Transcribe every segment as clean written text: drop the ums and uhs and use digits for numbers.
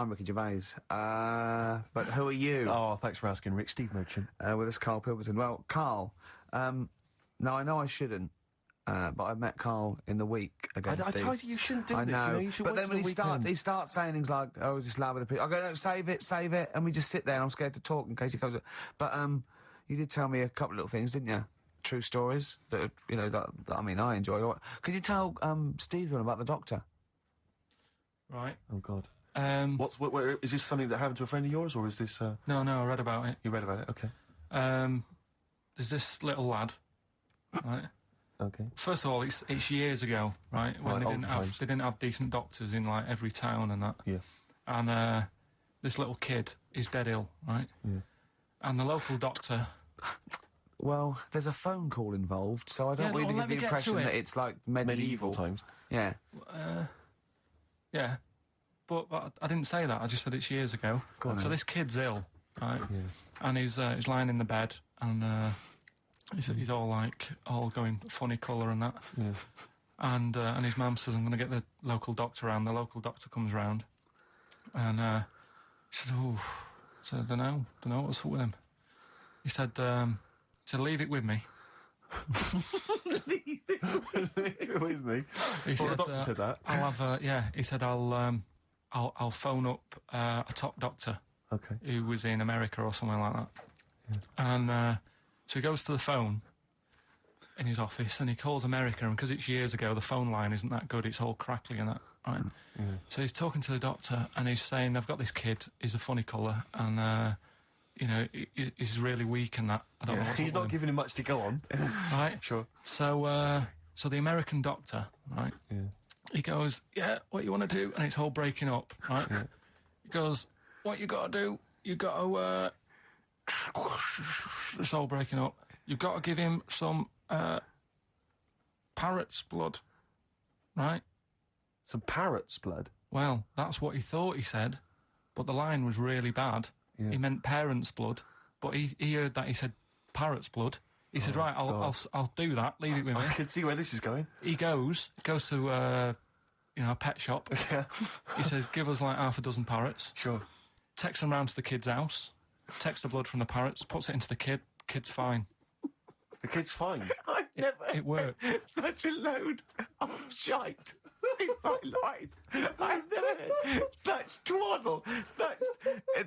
I'm Ricky Gervais. But who are you? Oh, thanks for asking, Rick. Steve Merchant. With us, Karl Pilkington. Well, Karl, now I know I shouldn't, but I met Karl in the week against Steve. I told you shouldn't do I this, know, you know, you should but wait then till when the he starts saying things like, oh, is this lad with a picture? I go, no, save it, and we just sit there and I'm scared to talk in case he goes, but, you did tell me a couple of little things, didn't you? True stories that, you know, that I mean, I enjoy. Can you tell, Steve one about the doctor? Right. Oh, God. Is this something that happened to a friend of yours, or is this, No, I read about it. You read about it? Okay. There's this little lad, right? Okay. First of all, it's years ago, right? When they didn't have decent doctors in, like, every town and that. Yeah. And, this little kid is dead ill, right? Yeah. And the local doctor... Well, there's a phone call involved, so I don't really let get me the impression that it's like medieval times. Yeah. Yeah. But I didn't say that, I just said it's years ago. So this kid's ill, right? Yeah. And he's lying in the bed, and he's all going funny colour and that. Yeah. And his mum says, I'm going to get the local doctor round. The local doctor comes round, and he says, I don't know what's up with him. He said, leave it with me. Leave it with me. The doctor said that. I'll have he said I'll phone up a top doctor. Okay. Who was in America or somewhere like that. Yeah. And so he goes to the phone in his office and he calls America, and because it's years ago, the phone line isn't that good, it's all crackly and that, right? Yeah. So he's talking to the doctor and he's saying, I've got this kid, he's a funny colour, and you know, he's really weak and that. I don't know what's He's not giving him much to go on. Right? Sure. So the American doctor, right? Yeah. He goes, yeah, what you want to do? And it's all breaking up, right? Yeah. He goes, what you got to do? You got to, it's all breaking up. You've got to give him some, parrot's blood, right? Some parrot's blood? Well, that's what he thought he said, but the line was really bad. Yeah. He meant parent's blood, but he heard that he said parrot's blood. He said, right, I'll do that, leave it with me. I can see where this is going. He goes to, a pet shop. Yeah. He says, give us like half a dozen parrots. Sure. Takes them round to the kid's house, takes the blood from the parrots, puts it into the kid's fine. The kid's fine? It worked. Such a load of shite in my life. I've never heard such twaddle, such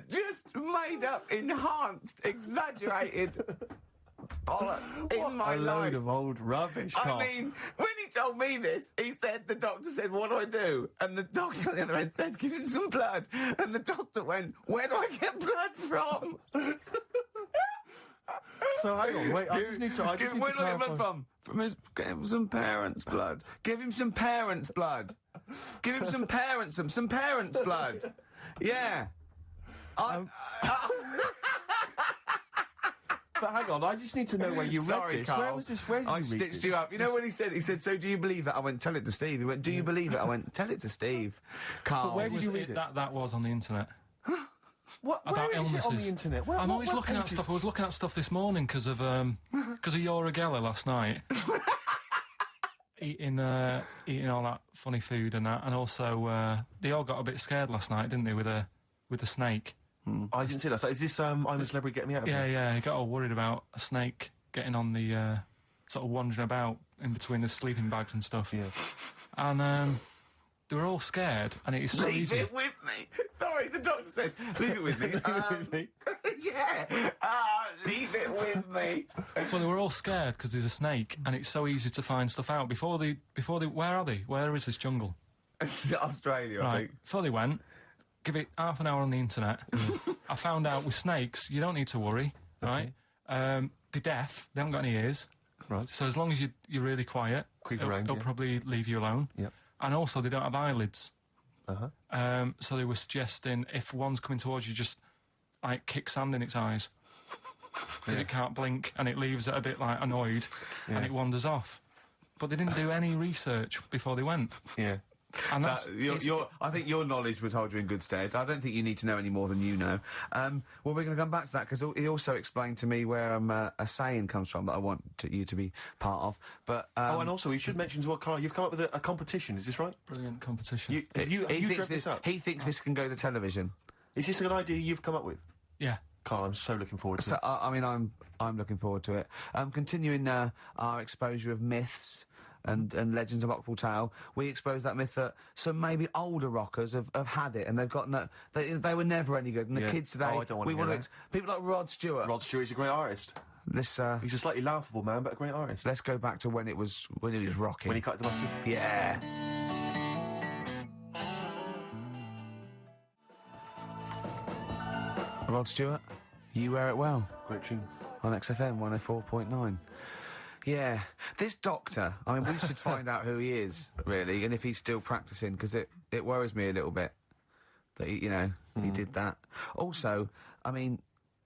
just made up, enhanced, exaggerated bollock in my life. A load of old rubbish, Karl. I mean, when he told me this, he said, the doctor said, what do I do? And the doctor on the other end said, give him some blood. And the doctor went, where do I get blood from? So hang on, wait, I just need to clarify. Where do I get blood from? Give him some parents' blood. Give him some parents' blood. Give him some parents' blood. Yeah. But hang on, I just need to know where you read this. Karl. Where was this? Where did you read stitched this? you up. You know when he said, so do you believe it? I went, tell it to Steve. He went, do you believe it? I went, tell it to Steve. Karl. But where did you read it? That was on the internet. What? About Where is illnesses. it on the internet? I'm always looking at stuff. I was looking at stuff this morning because of Yoragella last night. eating all that funny food and that, and also they all got a bit scared last night, didn't they, with a snake? I didn't see that. So is this I'm a Celebrity, Get Me Out of Here? Yeah, he got all worried about a snake getting on the sort of wandering about in between the sleeping bags and stuff. Yeah. And they were all scared, and it is so easy. Leave it with me. Sorry, the doctor says, leave it with me. Yeah. Leave it with me. Well, they were all scared because there's a snake, and it's so easy to find stuff out. Before they, where are they? Where is this jungle? Australia, I think. Before they went, give it half an hour on the internet. I found out with snakes, you don't need to worry, right? They're deaf, they haven't got any ears. Right. So as long as you're really quiet, it'll probably leave you alone. Yep. And also, they don't have eyelids. Uh-huh. So they were suggesting if one's coming towards you, just, like, kick sand in its eyes. Because it can't blink, and it leaves it a bit, like, annoyed, and it wanders off. But they didn't do any research before they went. Yeah. And that's I think your knowledge would hold you in good stead. I don't think you need to know any more than you know. Well, we're going to come back to that because he also explained to me where a saying comes from that I want you to be part of. But and also we should mention as well, Carl, you've come up with a competition. Is this right? brilliant competition. Have you dreamt this up? He thinks this can go to television. Is this an idea you've come up with? Yeah. Carl, I'm so looking forward to So it. I mean, I'm looking forward to it. Continuing our exposure of myths and legends of Rockfall Tale, we exposed that myth that some maybe older rockers have had it and they've got they were never any good. And the kids today, I don't want to hear that. people like Rod Stewart. Rod Stewart's a great artist. He's a slightly laughable man, but a great artist. Let's go back to when he was rocking. When he cut the mustard. Yeah. Rod Stewart, You Wear It Well. Great tune. On XFM 104.9. Yeah, this doctor, I mean, we should find out who he is, really, and if he's still practising, because it worries me a little bit that, he did that. Also, I mean,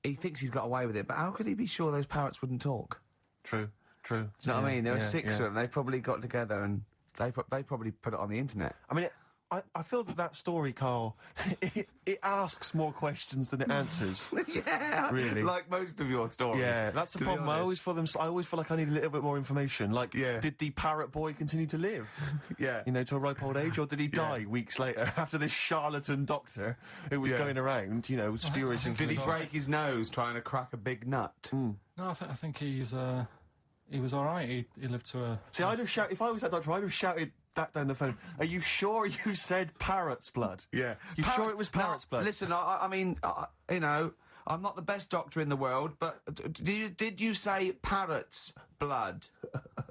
he thinks he's got away with it, but how could he be sure those parrots wouldn't talk? True. Do you know what I mean? There were six of them. They probably got together and they probably put it on the internet. I mean, I feel that story, Carl, it asks more questions than it answers. Yeah, really. Like most of your stories. Yeah, that's the problem. I always feel like I need a little bit more information. Like, did the parrot boy continue to live? Yeah. To a ripe old age, or did he die weeks later after this charlatan doctor who was going around, spurious information? Did he break his nose trying to crack a big nut? No, I think he was all right. He lived to a... See, I'd have shouted, if I was that doctor, I'd have shouted that down the phone. Are you sure you said parrot's blood? Yeah. You sure it was parrot's blood? Listen, I mean, I'm not the best doctor in the world, but did you say parrot's blood?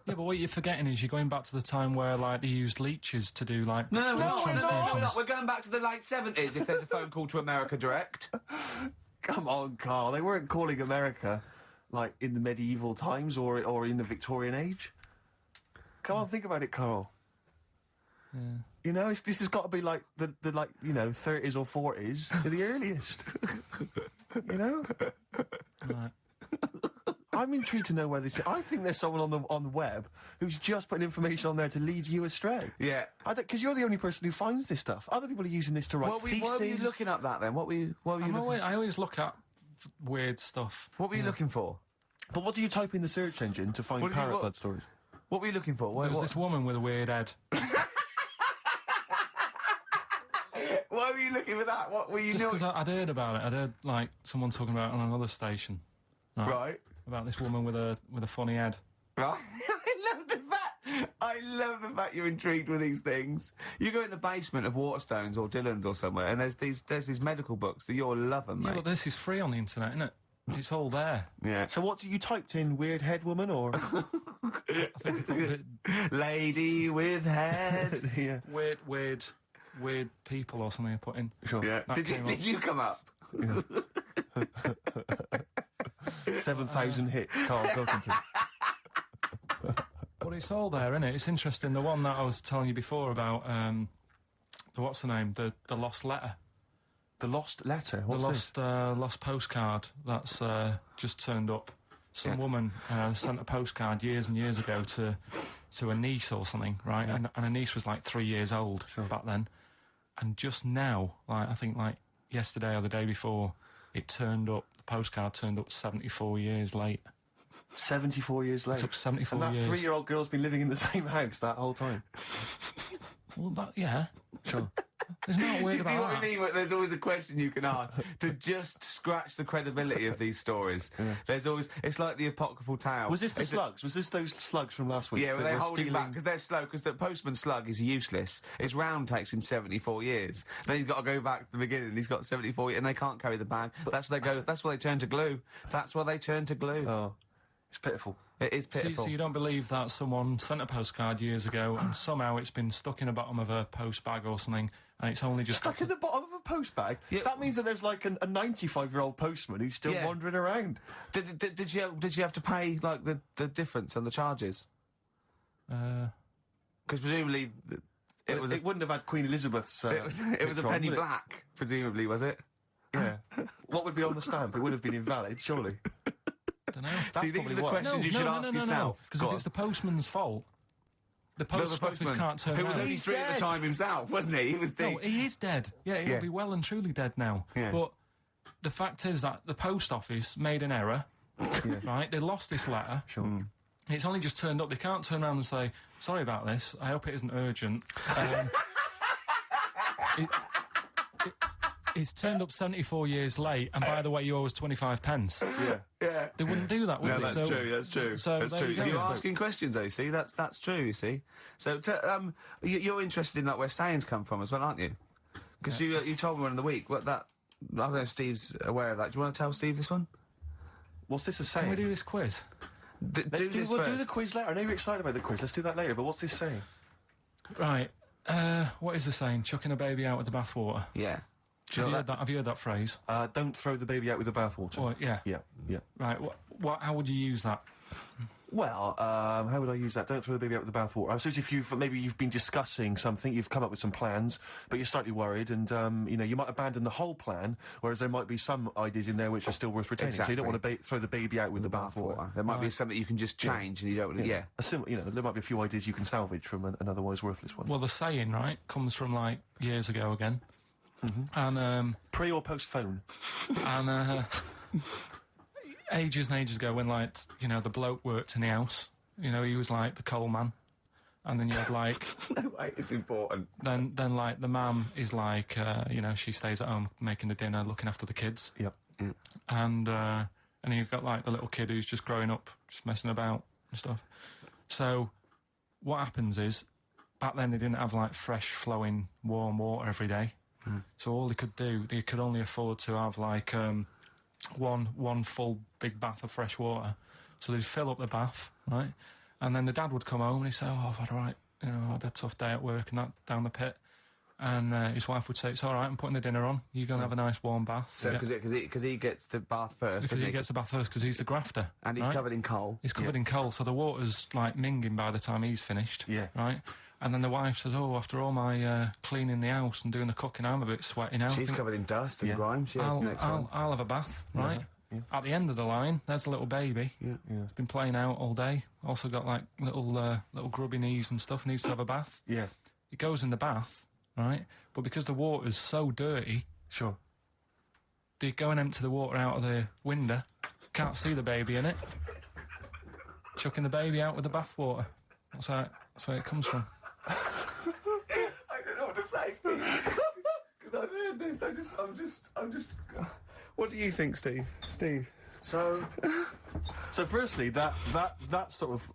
Yeah, but what you're forgetting is you're going back to the time where, like, they used leeches to do, like... No, we're transfusions. not. We're going back to the late 70s if there's a phone call to America Direct. Come on, Carl. They weren't calling America, like, in the medieval times or in the Victorian age. Come on, think about it, Carl. Yeah. This has got to be like the 30s or 40s, the earliest. Right. I'm intrigued to know where this is. I think there's someone on the web who's just putting information on there to lead you astray. Yeah. Because you're the only person who finds this stuff. Other people are using this to write theses. What were you looking up that then? What were you looking? I always look at weird stuff. What were you looking for? But what do you type in the search engine to find parrot blood stories? What were you looking for? There was this woman with a weird head. Why were you looking for that? What were you Just because I'd heard about it. I'd heard, like, someone talking about it on another station. Right. About this woman with a funny head. Right. I love the fact you're intrigued with these things. You go in the basement of Waterstones or Dillon's or somewhere, and there's these medical books that you'll love them, mate. Yeah, but this is free on the internet, isn't it? It's all there. Yeah. So what you typed in? Weird head woman or I think it's a bit lady with head. yeah. Weird people or something I put in. Sure. Yeah. Did you come up? 7,000 hits, Karl Pilkington. But it's all there, isn't it? It's interesting. The one that I was telling you before about what's the name? The lost letter. The lost letter. What's the lost postcard that's just turned up. Some woman sent a postcard years and years ago to a niece or something, right? Yeah. And a niece was like 3 years old back then. And just now, like I think like yesterday or the day before, it turned up. The postcard turned up 74 years late. 74 years late. It took 74 years. And that 3-year-old girl's been living in the same house that whole time. Well, yeah. Sure. There's no weird You see what I mean? There's always a question you can ask to just scratch the credibility of these stories. Yeah. There's always... It's like the apocryphal tale. Was this the slugs? Was this those slugs from last week? Yeah, well, they're holding back because they're slow, because the postman slug is useless. His round takes him 74 years. Then he's got to go back to the beginning. He's got 74 years, and they can't carry the bag. That's why they turn to glue. That's why they turn to glue. Oh, it's pitiful. It is pitiful. So you don't believe that someone sent a postcard years ago and somehow it's been stuck in the bottom of a post bag or something, and it's only just... Stuck in the bottom of a post bag? Yeah. That means that there's like a 95-year-old postman who's still wandering around. Did you have to pay, like, the difference on the charges? Because presumably... It wouldn't have had Queen Elizabeth's... it was a penny black, presumably, was it? Yeah. What would be on the stamp? It would have been invalid, surely. I don't know. See, these are the questions you should ask yourself. Because if it's the postman's fault, The post office postman, can't turn who was around. only He's 3 at the dead. time himself, wasn't he? He was the... No, he is dead. Yeah, he'll Yeah. be well and truly dead now. Yeah. But the fact is that the post office made an error, right? They lost this letter. Sure. It's only just turned up. They can't turn around and say, sorry about this, I hope it isn't urgent. It's turned up 74 years late, and by the way, you owe us 25 pence. Yeah. They wouldn't do that, would No, they? that's true. That's true. So that's there true. you go. You're asking questions, though. See, that's true. You see. So, you're interested in like where sayings come from as well, aren't you? Because you told me one in the week. What that? I don't know if Steve's aware of that. Do you want to tell Steve this one? What's this a saying? Can we do this quiz? Do this We'll first. do the quiz later. I know you're excited about the quiz. Let's do that later. But what's this saying? Right. What is the saying? Chucking a baby out with the bathwater. Yeah. Do Have you you, know heard that? Have you heard that phrase? Don't throw the baby out with the bathwater. Oh, yeah. Yeah. Right. How would you use that? Well, how would I use that? Don't throw the baby out with the bathwater. I suppose if you've been discussing something, you've come up with some plans, but you're slightly worried, and you might abandon the whole plan, whereas there might be some ideas in there which are still worth retaining. So you don't want to throw the baby out with the bathwater. There might be something you can just change, and you don't. Yeah. There might be a few ideas you can salvage from an otherwise worthless one. Well, the saying, right, comes from like years ago again. And Pre or post phone? and ages and ages ago, when like the bloke worked in the house, he was like the coal man, and then you had like No way. It's important. then like the mum is like she stays at home making the dinner, looking after the kids, Yep. and you've got like the little kid who's just growing up, just messing about and stuff. So what happens is, back then they didn't have like fresh flowing warm water every day. So all they could only afford to have like one full big bath of fresh water. So they'd fill up the bath, right? And then the dad would come home and he'd say, "Oh, I've had I had a tough day at work and that down the pit." And his wife would say, "It's all right, I'm putting the dinner on. You're going to have a nice warm bath." So because he gets to bath first, because doesn't he gets the bath first because he's the grafter. and he's right? covered in coal. He's covered in coal, so the water's like minging by the time he's finished. Yeah. Right? And then the wife says, "Oh, after all my cleaning the house and doing the cooking, I'm a bit sweaty now. She's covered in dust and grime. She has the next one. I'll have a bath, right?" Yeah. At the end of the line, there's a little baby. Yeah. He's been playing out all day. Also got like little grubby knees and stuff. Needs to have a bath. Yeah. He goes in the bath, right? But because the water's so dirty, Sure. they go and empty the water out of the window. Can't see the baby in it. Chucking the baby out with the bath water. That's where it comes from. I don't know what to say, Steve. Because I've heard this. I'm just. What do you think, Steve? Steve. So firstly, that sort of,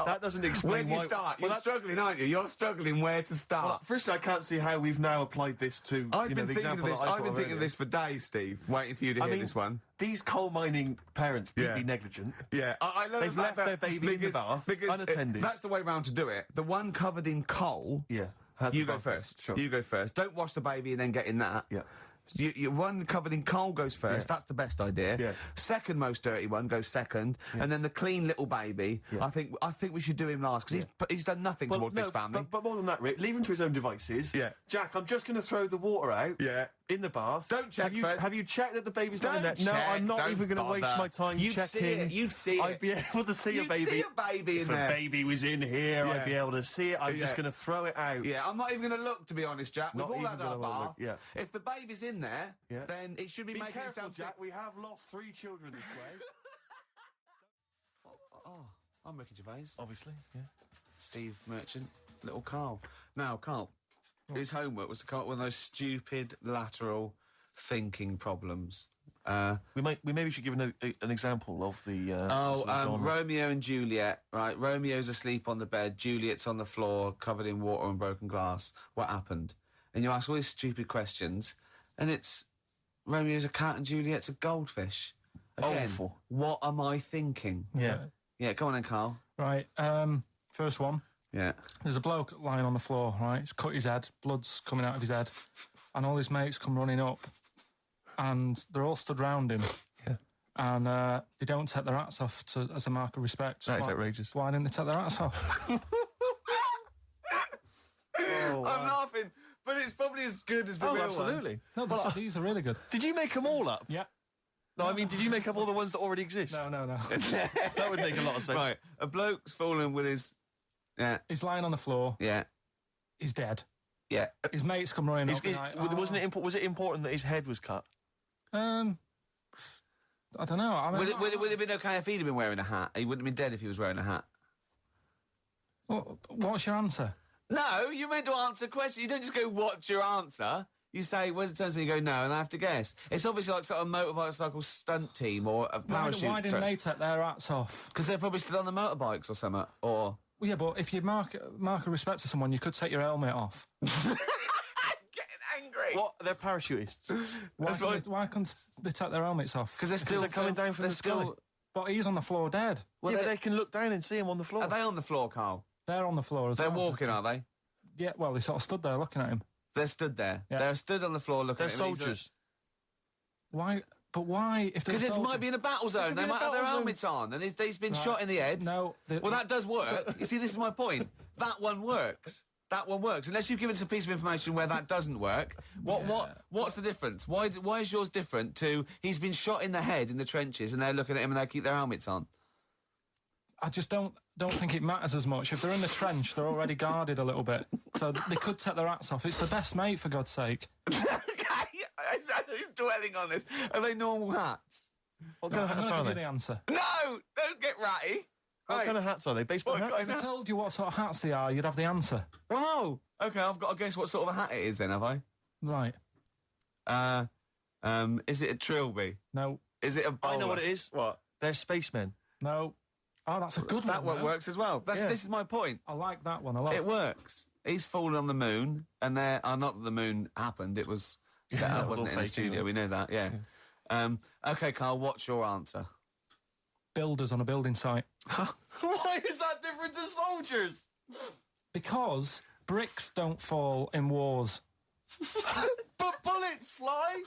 that doesn't explain Where do you why. start? Well, You're struggling, aren't you? You're struggling where to start. Well, firstly, I can't see how we've now applied this to I've the been thinking example of this. that I I've thought been thinking of earlier. this for days, Steve. Waiting for you to hear this one. These coal mining parents Yeah. deeply negligent. Yeah, I love They've the fact left that their baby in the bath, unattended. That's the way round to do it. The one covered in coal. Yeah. You go first. Sure. You go first. Don't wash the baby and then get in that. Yeah. You one covered in coal goes first. Yeah. That's the best idea. Yeah. Second most dirty one goes second, and then the clean little baby. Yeah. I think we should do him last because he's done nothing towards this family. But more than that, Rick, leave him to his own devices. Yeah. Jack, I'm just going to throw the water out. Yeah. In the bath. Don't check first. Have you checked that the baby's not in there? Don't No, check, I'm not don't even going to waste bother. my time You'd checking. see it, you'd see it. I'd be able to see a You'd baby. see a baby in if there. a baby was in here, Yeah. I'd be able to see it. I'm Yeah. just going to throw it out. Yeah, I'm not even going to look, to be honest, Jack. We've Not all even had our gonna bath. look, yeah. If the baby's in there, Yeah. then it should be, Be making careful, itself Jack. We have lost 3 children this way. Oh, I'm Ricky Gervais. Obviously, yeah. Steve Merchant, little Carl. Now, Carl, his homework was to come up with one of those stupid lateral thinking problems. We maybe should give an example of the. sort of genre. Romeo and Juliet, right? Romeo's asleep on the bed, Juliet's on the floor, covered in water and broken glass. What happened? And you ask all these stupid questions, and it's Romeo's a cat and Juliet's a goldfish. Again, Awful. what am I thinking? Yeah. Yeah, come on then, Carl. Right. First one. Yeah. There's a bloke lying on the floor, right? He's cut his head, blood's coming out of his head, and all his mates come running up, and they're all stood round him. Yeah. And they don't take their hats off as a mark of respect. That is outrageous. Why didn't they take their hats off? Oh, I'm laughing, but it's probably as good as the real absolutely. No, these are really good. Did you make them all up? Yeah. No, I mean, did you make up all the ones that already exist? No. That would make a lot of sense. Right, a bloke's fallen with his Yeah. He's lying on the floor. Yeah. He's dead. Yeah. His mates come running up. Like, Was it important that his head was cut? I don't know. I mean, Would it have been okay if he'd have been wearing a hat? He wouldn't have been dead if he was wearing a hat. What's your answer? No, you're meant to answer questions. You don't just go, what's your answer? You say, where's it turns and you go, no, and I have to guess. It's obviously like sort of motorcycle stunt team or a parachute. Why didn't they take their hats off? Because they're probably still on the motorbikes or something, or... Well, yeah, but if you mark a respect to someone, you could take your helmet off. I'm getting angry. What? They're parachutists. Why couldn't they take their helmets off? Because they're coming down from the sky. But he's on the floor dead. Well, but they can look down and see him on the floor. Are they on the floor, Carl? They're on the floor as They're well. walking, are they? Yeah, well, they sort of stood there looking at him. They're stood there. Yeah. They're stood on the floor looking at him. They're soldiers. Why? But why? Because it might be in a battle zone. They might have their helmets on, and he's been shot in the head. No. Well, that does work. You see, this is my point. That one works. That one works. Unless you've given us a piece of information where that doesn't work. What's the difference? Why is yours different to he's been shot in the head in the trenches, and they're looking at him and they keep their helmets on? I just don't think it matters as much. If they're in the trench, they're already guarded a little bit. So they could take their hats off. It's the best mate, for God's sake. Okay, he's dwelling on this. Are they normal hats? What kind of hats I'm are going to give they? you the answer. No! Don't get ratty. What kind of hats are they? Baseball hats? If I told you what sort of hats they are, you'd have the answer. Oh, okay, I've got to guess what sort of a hat it is then, have I? Right. Is it a trilby? No. Is it a bowler? I know what it is. What? They're spacemen. No. Oh, that's a good That one. one works as well. This is my point. I like that one a lot. It works. He's fallen on the moon, and not that the moon happened, it was set up, wasn't it, in the studio? We know that, yeah. Okay, Carl, what's your answer? Builders on a building site. Why is that different to soldiers? Because bricks don't fall in wars. But bullets fly.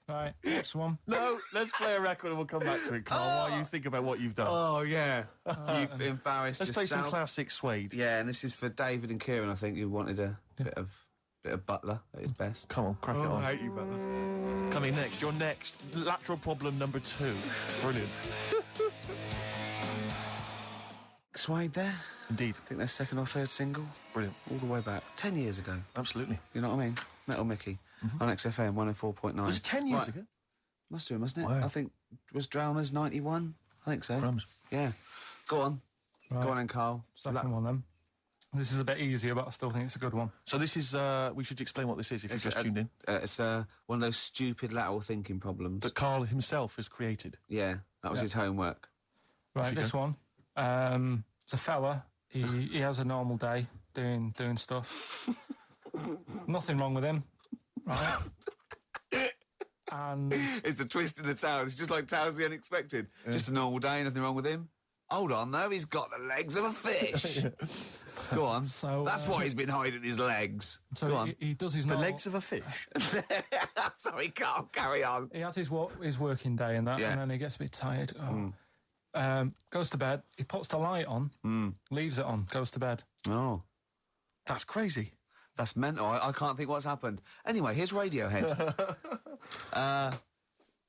Right, next one. No, let's play a record and we'll come back to it, Carl, while you think about what you've done. Oh, yeah. You've embarrassed Let's play yourself. some classic Suede. Yeah, and this is for David and Kieran, I think, who wanted a bit of Butler at his best. Come on, crack it on. I hate you, Butler. Coming next, your next lateral problem number 2. Brilliant. Suede there. Indeed. I think their second or third single. Brilliant. All the way back. 10 years ago. Absolutely. You know what I mean? Metal Mickey. On XFM 104.9. Was it 10 years ago? Must have been, mustn't it? Wow. I think, was Drowners 91? I think so. Crumbs. Yeah. Go on. Right. Go on then, Carl. Second one then. This is a bit easier, but I still think it's a good one. So this is, we should explain what this is if you've just tuned in. It's one of those stupid lateral thinking problems. That Carl himself has created. Yeah, that was his homework. Right, this one. It's a fella. He has a normal day doing stuff. Nothing wrong with him. Right. And It's the twist in the towers. It's just like Towers the Unexpected. Just a normal day, nothing wrong with him. Hold on, though, he's got the legs of a fish. Go on. So, That's why he's been hiding his legs. so Go on. he does his The normal... legs of a fish. Sorry, Carl, carry on. He has his working day and that, Yeah. and then he gets a bit tired. Goes to bed. He puts the light on, leaves it on, goes to bed. Oh, That's crazy. that's mental. I can't think what's happened. Anyway, here's Radiohead.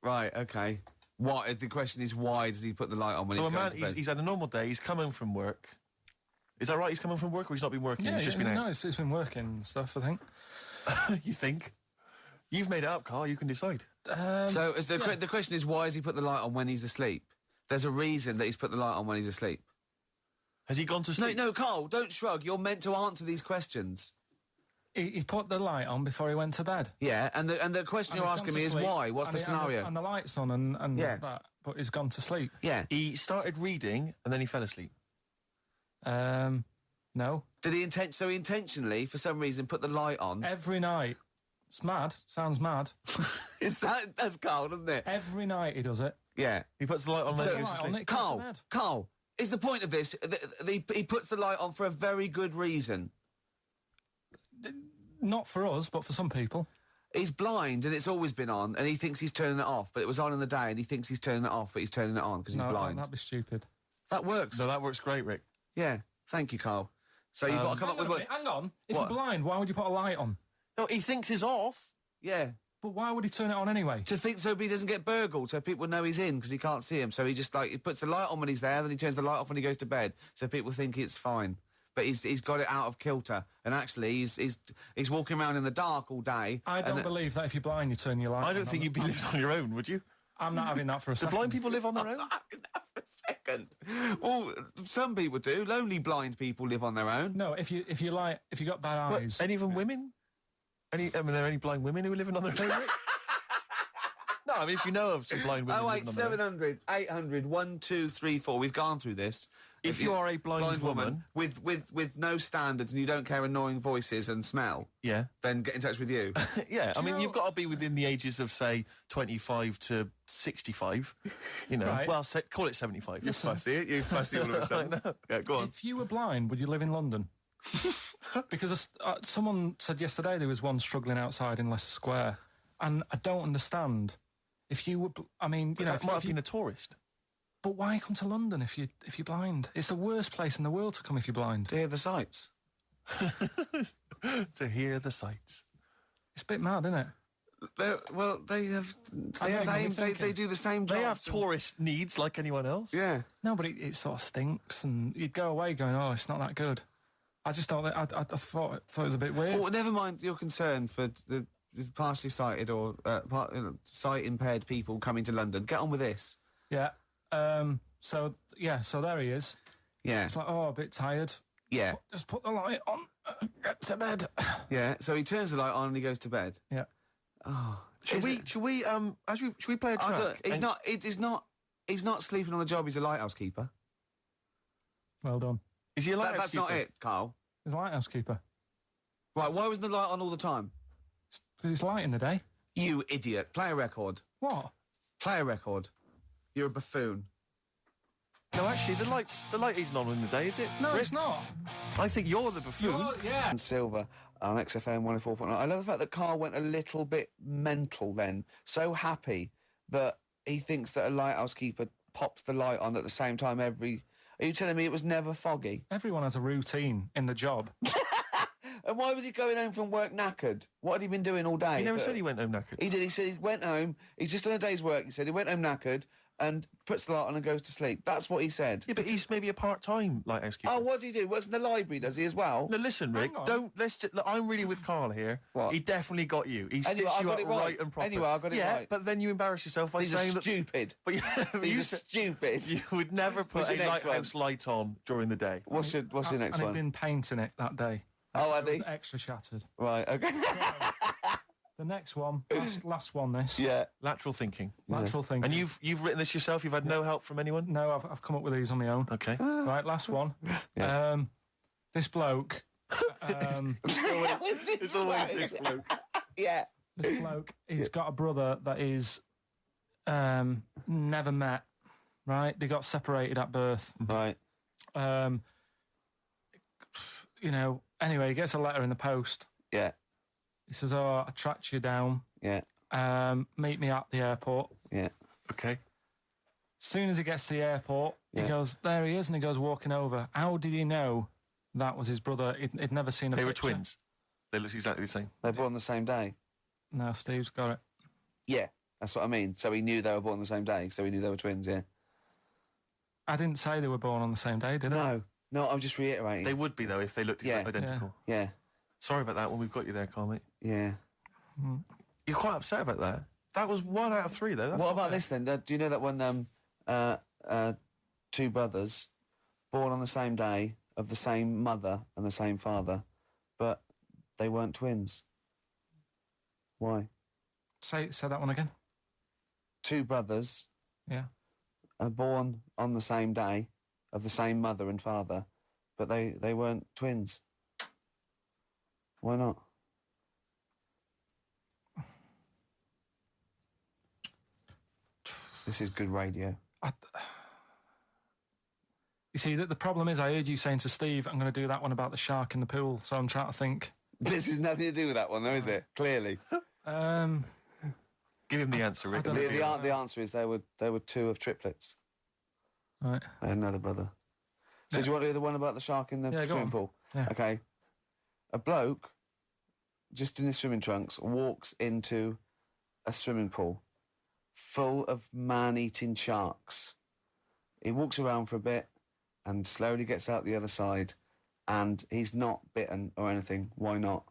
Right, okay. What? The question is, why does he put the light on when So he's a going man, to bed? he's had a normal day, he's come home from work. Is that right? He's come home from work or he's not been working? Yeah, he's just been out? no, it's been working and stuff, I think. You think? You've made it up, Carl. You can decide. So is the question is, why has he put the light on when he's asleep? There's a reason that he's put the light on when he's asleep. Has he gone to sleep? No, Carl, don't shrug. You're meant to answer these questions. He put the light on before he went to bed. Yeah, and the question And you're he's gone asking to me is sleep, why? What's and the scenario? And the light's on and Yeah. that, but he's gone to sleep. Yeah. He started reading and then he fell asleep. No. Did he intentionally, for some reason, put the light on? Every night. It's mad. Sounds mad. That's Carl, doesn't it? Every night he does it. Yeah. He puts the light on and So- then goes to Light on, sleep. it goes to bed. Carl, is the point of this, he puts the light on for a very good reason. Not for us, but for some people. He's blind and it's always been on, and he thinks he's turning it off, but it was on in the day, and he thinks he's turning it off, but he's turning it on because he's No, blind. that'd be stupid. That works. No, that works great, Rick. Yeah. Thank you, Carl. So you've got to come up with Hang on. If What? you're blind, why would you put a light on? No, he thinks he's off. Yeah. But why would he turn it on anyway? To think so he doesn't get burgled, so people know he's in because he can't see him. So he just he puts the light on when he's there, then he turns the light off when he goes to bed, so people think it's fine. But he's got it out of kilter, and actually he's walking around in the dark all day. I don't believe that if you're blind, you turn your light on. I don't think you'd be living on your own, would you? I'm not having that for a Do second. blind people live on their own? I'm not having that for a second. Well, some people do. Lonely blind people live on their own. No, if you got bad eyes. Any even women? Are there any blind women who are living on their own? Rick? No, I mean, if you know of some blind women living on their own. 700 800 1234. We've gone through this. If you are a blind woman with no standards and you don't care annoying voices and smell, yeah, then get in touch with you. yeah, I mean, you've got to be within the ages of, say, 25 to 65. You know, Right. well, call it 75. You fussy all of a sudden. Yeah, go on. If you were blind, would you live in London? Because someone said yesterday there was one struggling outside in Leicester Square, and I don't understand. If you were, I mean, you know, That might have been a tourist. But why come to London if you're blind? It's the worst place in the world to come if you're blind. To hear the sights. To hear the sights. It's a bit mad, isn't it? They have they do the same job. They have tourist needs like anyone else. Yeah. No, but it sort of stinks, and you'd go away going, "Oh, it's not that good." I just thought that I thought it was a bit weird. Well, never mind your concern for the partially sighted or sight impaired people coming to London. Get on with this. Yeah. So there he is. Yeah. It's like, oh, a bit tired. Yeah. Just put the light on. Get to bed. Yeah. So he turns the light on and he goes to bed. Yeah. Oh. Should we play a track? He's not sleeping on the job. He's a lighthouse keeper. Well done. Is he a lighthouse That's not keeper? it, Carl. He's a lighthouse keeper. Right. Why wasn't the light on all the time? It's light in the day. You idiot. Play a record. What? Play a record. You're a buffoon. No, actually, the light isn't on in the day, is it? No, Rick? it's not. I think you're the buffoon. Yeah. And Silver on XFM 104.9. I love the fact that Carl went a little bit mental then. So happy that he thinks that a lighthouse keeper pops the light on at the same time every... Are you telling me it was never foggy? Everyone has a routine in the job. And why was he going home from work knackered? What had he been doing all day? He never said he went home knackered. He did. He said he went home. He's just done a day's work. He said he went home knackered and puts the light on and goes to sleep. That's what he said. Yeah, but he's maybe a part-time lighthouse keeper. Oh, what does he do? Works in the library, does he, as well? No, listen, Rick. Hang on. Look, I'm really with Carl here. What? He definitely got you. He Anyway, stitched I you got up it right. and proper. Anyway, I got it yeah, right. but then you embarrass yourself by He's saying that. stupid. But you He's stupid. You would never put What's a your next lighthouse light on during the day. What's your next and one? he'd been painting it that day. Oh, had It he? was extra shattered. Right, okay. The next one, last one, this. Yeah. Lateral thinking. Lateral thinking. And you've written this yourself? You've had no help from anyone? No, I've come up with these on my own. Okay. Right, last one. Yeah. This bloke. It's always this bloke. Yeah. This bloke, he's got a brother that is never met. Right, they got separated at birth. Right. You know. Anyway, he gets a letter in the post. Yeah. He says, "Oh, I tracked you down. Yeah. Meet me at the airport." Yeah. Okay. As soon as he gets to the airport, Yeah. he goes, "There he is," and he goes walking over. How did he know that was his brother? He'd never seen a They were picture. twins. They looked exactly the same. They were born on the same day. No, Steve's got it. Yeah. That's what I mean. So he knew they were born on the same day. So he knew they were twins, yeah. I didn't say they were born on the same day, did I? No, I'm just reiterating. They would be, though, if they looked Yeah. identical. Yeah. Sorry about that when we've got you there, Carl, mate. Yeah. You're quite upset about that. That was 1 out of 3, though. That's What not about bad. this then? Do you know that when two brothers born on the same day of the same mother and the same father, but they weren't twins? Why? Say that one again. Two brothers Yeah. are born on the same day of the same mother and father, but they weren't twins. Why not? This is good radio. You see, the problem is I heard you saying to Steve, I'm going to do that one about the shark in the pool, so I'm trying to think. This has nothing to do with that one, though, is it? Clearly. Give him the answer, Rick. I don't know. The answer is they were two of triplets. Right. They had another brother. So do you want to do the one about the shark in the Yeah, go swimming on. pool? Yeah. Okay. A bloke, just in his swimming trunks, walks into a swimming pool full of man-eating sharks. He walks around for a bit and slowly gets out the other side, and he's not bitten or anything. Why not?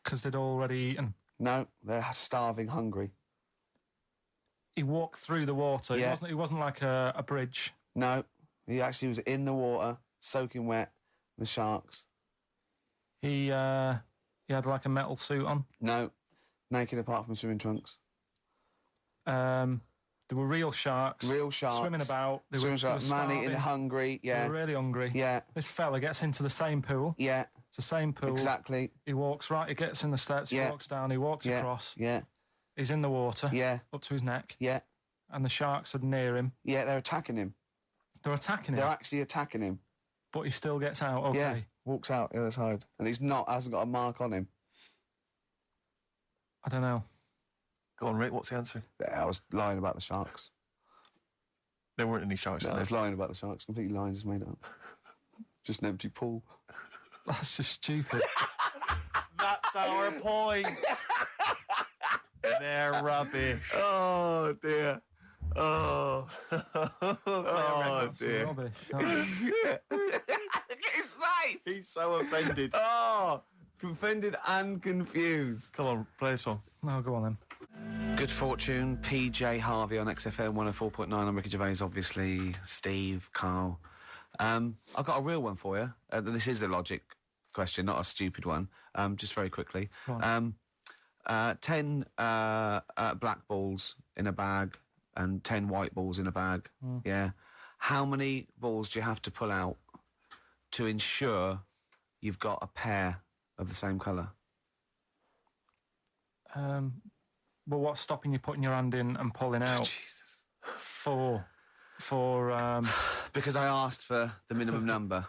Because they'd already eaten. No, they're starving, hungry. He walked through the water. Yeah. It wasn't like a bridge. No, he actually was in the water, soaking wet, the sharks. He had like a metal suit on. No, naked apart from swimming trunks. There were real sharks. Real sharks. Swimming about. They Swimming were sharks, man-eating, starving. hungry, They yeah. were really hungry. Yeah. This fella gets into the same pool. Yeah. It's the same pool. Exactly. He walks right. He gets in the steps. Yeah. He walks down. He walks Yeah. across. Yeah. He's in the water. Yeah. Up to his neck. Yeah. And the sharks are near him. Yeah, they're attacking him. They're attacking him. They're actually attacking him. But he still gets out. Okay. Yeah. Walks out the other side. And hasn't got a mark on him. I don't know. Go on, Rick, what's the answer? Yeah, I was lying about the sharks. There weren't any sharks No, in I there. was lying about the sharks. Completely lying, just made it up. Just an empty pool. That's just stupid. That's our point. They're rubbish. Oh, dear. Oh. Oh, That's rubbish. Look at his face! He's so offended. Oh, offended and confused. Come on, play a song. No, go on then. Good Fortune, PJ Harvey on XFM 104.9. I'm Ricky Gervais, obviously. Steve, Carl. I've got a real one for you. This is a logic question, not a stupid one. Just very quickly. Go on. 10 black balls in a bag and 10 white balls in a bag. Yeah. How many balls do you have to pull out to ensure you've got a pair of the same colour? Well, what's stopping you putting your hand in and pulling out Jesus. for Because I asked for the minimum number.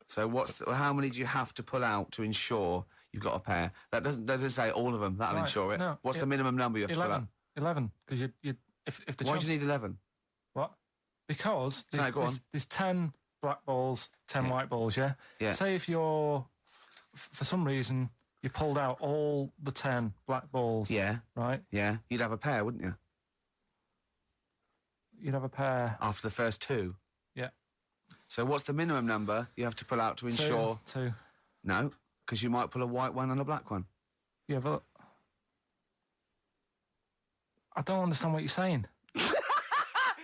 So how many do you have to pull out to ensure you've got a pair? That doesn't say all of them. That'll Right, ensure it. no, What's the minimum number you have to pull out? 11? Because if the Why chance, do you need 11? what? Because So, go on. there's 10 black balls, 10 Yeah. white balls. Yeah. Yeah. Say if you're for some reason you pulled out all the 10 black balls. Yeah. Right. Yeah. You'd have a pair, wouldn't you? You'd have a pair. After the first two. Yeah. So what's the minimum number you have to pull out to ensure? Two. No, because you might pull a white one and a black one. Yeah, but I don't understand what you're saying.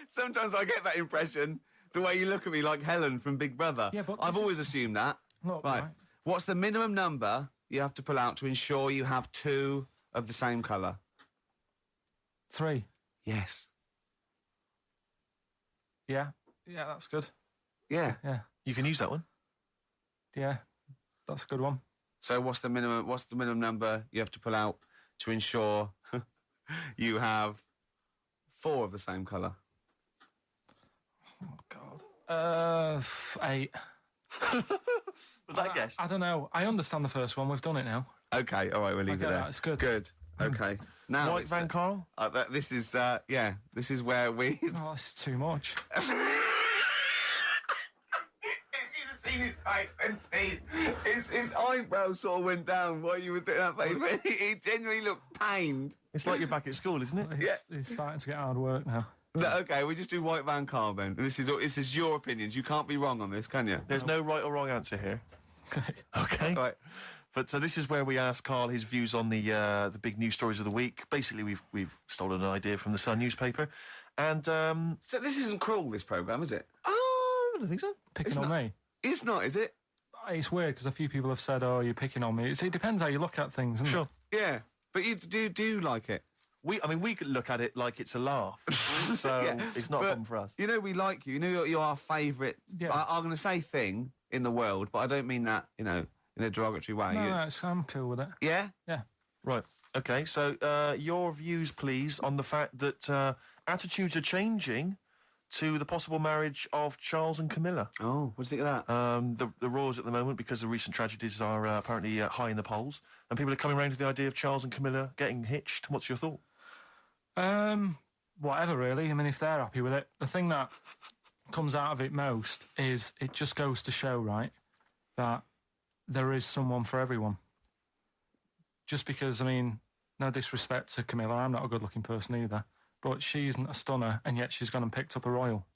Sometimes I get that impression, the way you look at me like Helen from Big Brother. Yeah, but I've always assumed that. Look, Right. right. What's the minimum number you have to pull out to ensure you have two of the same colour? 3. Yes. Yeah. Yeah, that's good. Yeah. Yeah. You can use that one. Yeah. That's a good one. So what's the minimum number you have to pull out to ensure you have 4 of the same colour? Oh God. 8. Was that a guess? I don't know. I understand the first one. We've done it now. Okay, all right, we'll leave I it get there. that, it's good. Good. Okay. Now White Van Carl? this is this is where we Oh, that's too much. If you'd have seen his face then, Steve, his eyebrows sort of went down while you were doing that face. He genuinely looked pained. It's like you're back at school, isn't it? It's starting to get hard work now. No, okay, we just do White Van Carl then. This is your opinions. You can't be wrong on this, can you? There's no right or wrong answer here. Okay. Right. But so this is where we ask Carl his views on the big news stories of the week. Basically, we've stolen an idea from the Sun newspaper, and So this isn't cruel, this programme, is it? I don't think so. Picking on me. It's not, is it? It's weird because a few people have said, "Oh, you're picking on me." It depends how you look at things, isn't Sure. it? Yeah, but you do like it. We could look at it like it's a laugh, so Yeah, it's not a but problem for us. You know we like you. You know you're our favourite. Yeah. I'm going to say thing in the world, but I don't mean that, in a derogatory way. No, I'm cool with it. Yeah? Yeah. Right. Okay. So your views, please, on the fact that attitudes are changing to the possible marriage of Charles and Camilla. Oh, what do you think of that? The roars at the moment, because the recent tragedies are apparently high in the polls, and people are coming around to the idea of Charles and Camilla getting hitched. What's your thought? Whatever, really. I mean, if they're happy with it. The thing that comes out of it most is it just goes to show, right, that there is someone for everyone. Just because, I mean, no disrespect to Camilla, I'm not a good-looking person either, but she isn't a stunner, and yet she's gone and picked up a royal.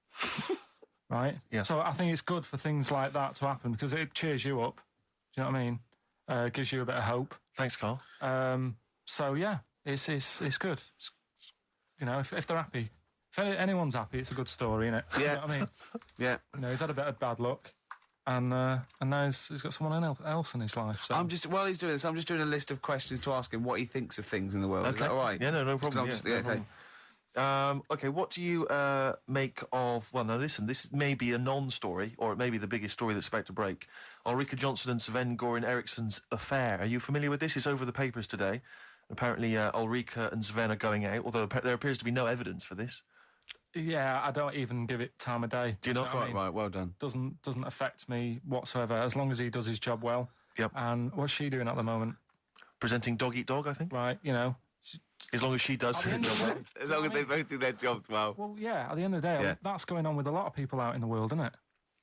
Right? Yeah. So I think it's good for things like that to happen because it cheers you up. Do you know what I mean? Gives you a bit of hope. Thanks, Carl. So yeah, it's good. You know, if they're happy, if anyone's happy, it's a good story, isn't it? Yeah. You know what I mean? Yeah. You know, he's had a bit of bad luck, and now he's got someone else in his life. So While he's doing this, I'm just doing a list of questions to ask him what he thinks of things in the world. Is Okay. that all right? Yeah, no problem. Just- Yeah, no okay. problem. Okay, what do you make of... Well, now listen, this may be a non-story, or it may be the biggest story that's about to break. Ulrika Johnson and Sven-Goran Eriksson's affair. Are you familiar with this? It's over the papers today. Apparently, Ulrika and Sven are going out, although there appears to be no evidence for this. yeah, I don't even give it time of day. Do you not? know what I mean? Right, well done. Doesn't affect me whatsoever as long as he does his job well. Yep. And what's she doing at the moment? Presenting Dog Eat Dog, I think. Right, you know. As long as she does At the her end of job the well. day- As long as they both do their jobs well. Well, yeah, at the end of the day, Yeah. that's going on with a lot of people out in the world, isn't it?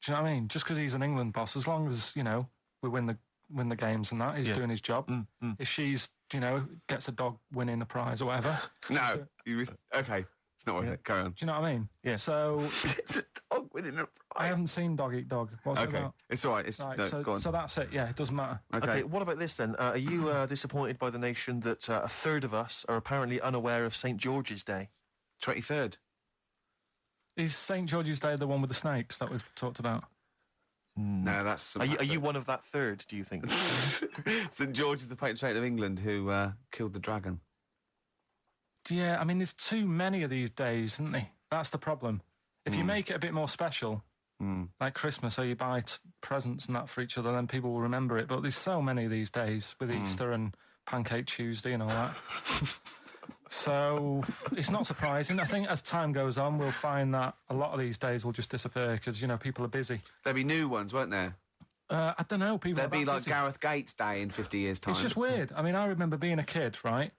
Do you know what I mean? Just because he's an England boss, as long as, you know, we win the games and that, he's doing his job. If she's, you know, gets a dog winning a prize or whatever. No, okay. It's not worth it. Carry on. Do you know what I mean? Yeah. So It's a dog winning a I prize. haven't seen Dog Eat Dog. What's it Okay, about? it's all right. It's Right, no, go on. so that's it. Yeah, it doesn't matter. Okay, what about this then? Are you disappointed by the nation that a third of us are apparently unaware of St. George's Day? 23rd. Is St. George's Day the one with the snakes that we've talked about? No, that's... Are you one of that third, do you think? St George is the patron saint of England who killed the dragon. Yeah, I mean, there's too many of these days, isn't there? That's the problem. If you make it a bit more special, like Christmas, so you buy presents and that for each other, then people will remember it. But there's so many these days with Easter and Pancake Tuesday and all that. So it's not surprising. I think as time goes on, we'll find that a lot of these days will just disappear because, you know, people are busy. There'll be new ones, won't there? I don't know. People There'll are be that like busy. Gareth Gates Day in 50 years' time. It's just weird. I mean, I remember being a kid, right?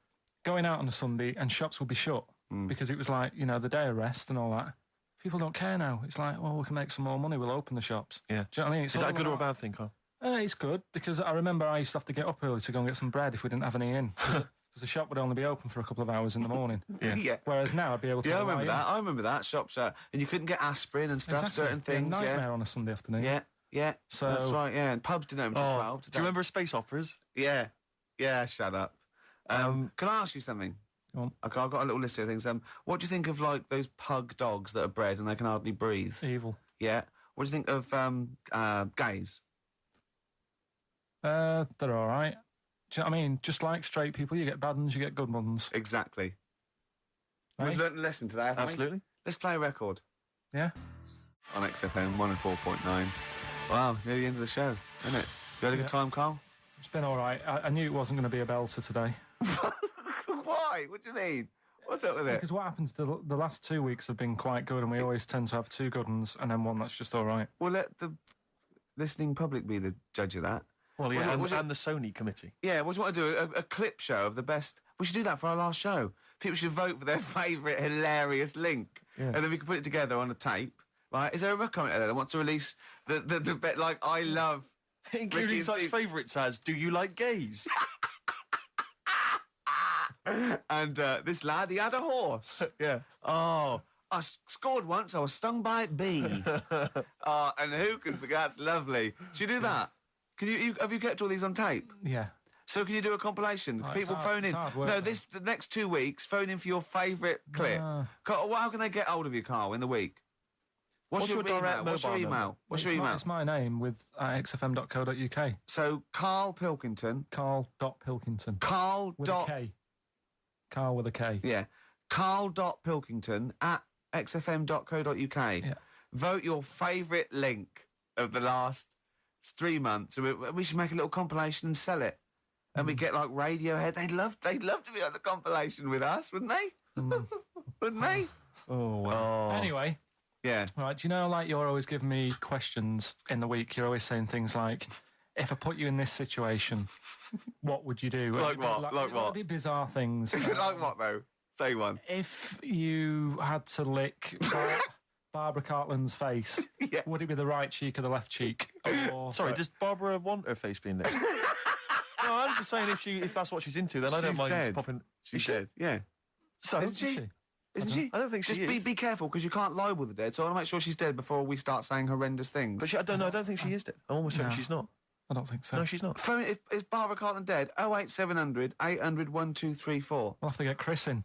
Going out on a Sunday and shops would be shut because it was like, you know, the day of rest and all that. People don't care now. It's like, well, we can make some more money. We'll open the shops. Yeah. Do you know what I mean? It's Is that a all good or a about- bad thing, Carl? It's good because I remember I used to have to get up early to go and get some bread if we didn't have any in. Because the shop would only be open for a couple of hours in the morning. Yeah. Whereas now I'd be able to... Yeah, I lie remember in. that. I remember that. Shops and you couldn't get aspirin and stuff, Exactly. certain It'd be a things. nightmare on a Sunday afternoon. Yeah. So- That's right, yeah. And pubs didn't open until 12. Do you remember space operas? Yeah. Yeah, shut up. Can I ask you something? Go on. Okay, I've got a little list of things. What do you think of, like, those pug dogs that are bred and they can hardly breathe? Evil. Yeah. What do you think of gays? They're all right. Do you know what I mean? Just like straight people, you get bad ones, you get good ones. Exactly. Right? We've learnt a lesson today, haven't we? Absolutely. Let's play a record Yeah? on XFM 104.9. Wow, near the end of the show, isn't it? You had a good time, Carl? It's been all right. I knew it wasn't going to be a belter today. Why? What do you mean? What's up with it? Because what happens, the last 2 weeks have been quite good, and we always tend to have two good ones and then one that's just all right. Well, let the listening public be the judge of that. Well, yeah, Was it- and the Sony committee. Yeah, what do you want to do? A clip show of the best... We should do that for our last show. People should vote for their favourite hilarious link. Yeah. And then we can put it together on a tape. Right? Is there a commenter there that wants to release the bit like, I love... Including Ricky's such theme. favourites as, do you like gays? And this lad, he had a horse. Yeah. Oh, I scored once. I was stung by a bee. Oh, and who can forget? That's lovely. Should you do that? Can you have you kept all these on tape? Yeah. So can you do a compilation? Oh, it's People hard- phone in. it's hard work, No, though. the next 2 weeks, phone in for your favourite clip. No. Carl, how can they get hold of you, Carl, in the week? What's your direct email? What's your mobile email? number? What's It's your email? It's my name with xfm.co.uk. So Karl Pilkington. Carl.Pilkington. Carl With dot a K. Carl with a K. Yeah. Karl.Pilkington at xfm.co.uk. Yeah. Vote your favourite link of the last 3 months. We should make a little compilation and sell it. And we get like Radiohead. They'd love to be on the compilation with us, wouldn't they? Wouldn't they? Oh, wow. Anyway, Yeah. right, do you know, like, you're always giving me questions in the week. You're always saying things like, if I put you in this situation, what would you do? Like what? Like what? It'd be bizarre things. Like what, though? Say one. If you had to lick Barbara Cartland's face, Yeah. would it be the right cheek or the left cheek? Or, Sorry, does Barbara want her face being licked? I'm just saying if that's what she's into, then I don't She's mind dead. popping. She's dead. Yeah. So Isn't she? Isn't she? I don't think she Just is. be careful, because you can't libel the dead, so I want to make sure she's dead before we start saying horrendous things. But I don't think she is dead. I'm almost certain No. she's not. I don't think so. No, she's not. Phone, is Barbara Carlton dead? 08700 800 1234. We'll have to get Chris in.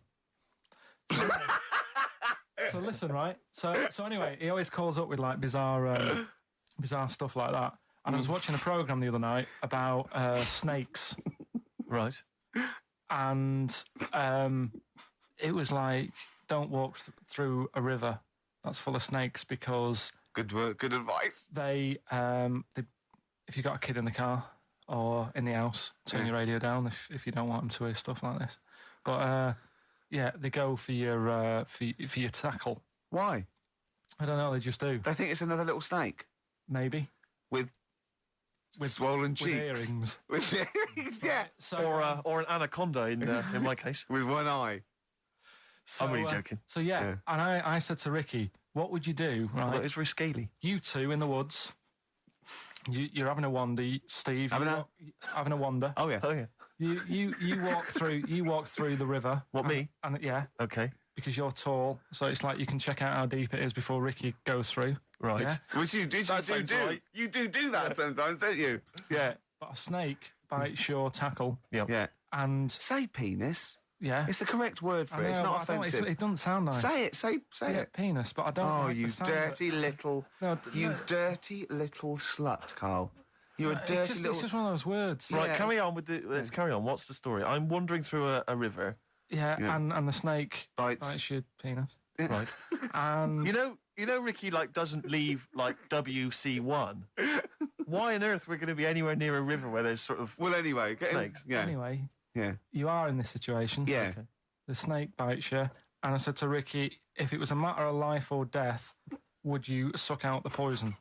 So listen, right? So anyway, he always calls up with like bizarre stuff like that. And I was watching a program the other night about snakes, Right. and it was like, don't walk through a river that's full of snakes, because Good advice. they if you got a kid in the car or in the house, turn your radio down if you don't want them to hear stuff like this. But yeah, they go for your tackle. Why? I don't know, they just do. They think it's another little snake Maybe with swollen with cheeks. earrings. With earrings, yeah. So, Or an anaconda in my case. With one eye. so, I'm really joking. So yeah, and I said to Ricky, what would you do? Right, Although it's very scaly. you two in the woods. You're having a wander, Steve. Having having a wander. Oh, yeah. Oh yeah. You walk through. You walk through the river. What, me? And yeah, Okay. because you're tall, so it's like you can check out how deep it is before Ricky goes through. Right. Yeah. Which you do That sounds right. You do that sometimes, don't you? Yeah. But a snake bites your tackle, Yeah. Yeah. and Say penis. yeah, It's the correct word for I it. It's know, not but I don't- offensive. it doesn't sound nice. Say it. Say Yeah, it. penis, but I don't. Oh, like you the sound of it. dirty little... No, You dirty little slut, Carl. You're a dirty It's just, little... it's just one of those words. Right. Right, Yeah. carry on with the. Let's carry on. What's the story? I'm wandering through a river. Yeah, Yeah. and the snake Bites. bites your penis, Right. and You know, Ricky doesn't leave WC1. Why on earth we're going to be anywhere near a river where there's sort of Well, anyway. Snakes. Yeah. anyway, Yeah. you are in this situation. Yeah. Okay. The snake bites you, and I said to Ricky, if it was a matter of life or death, would you suck out the poison?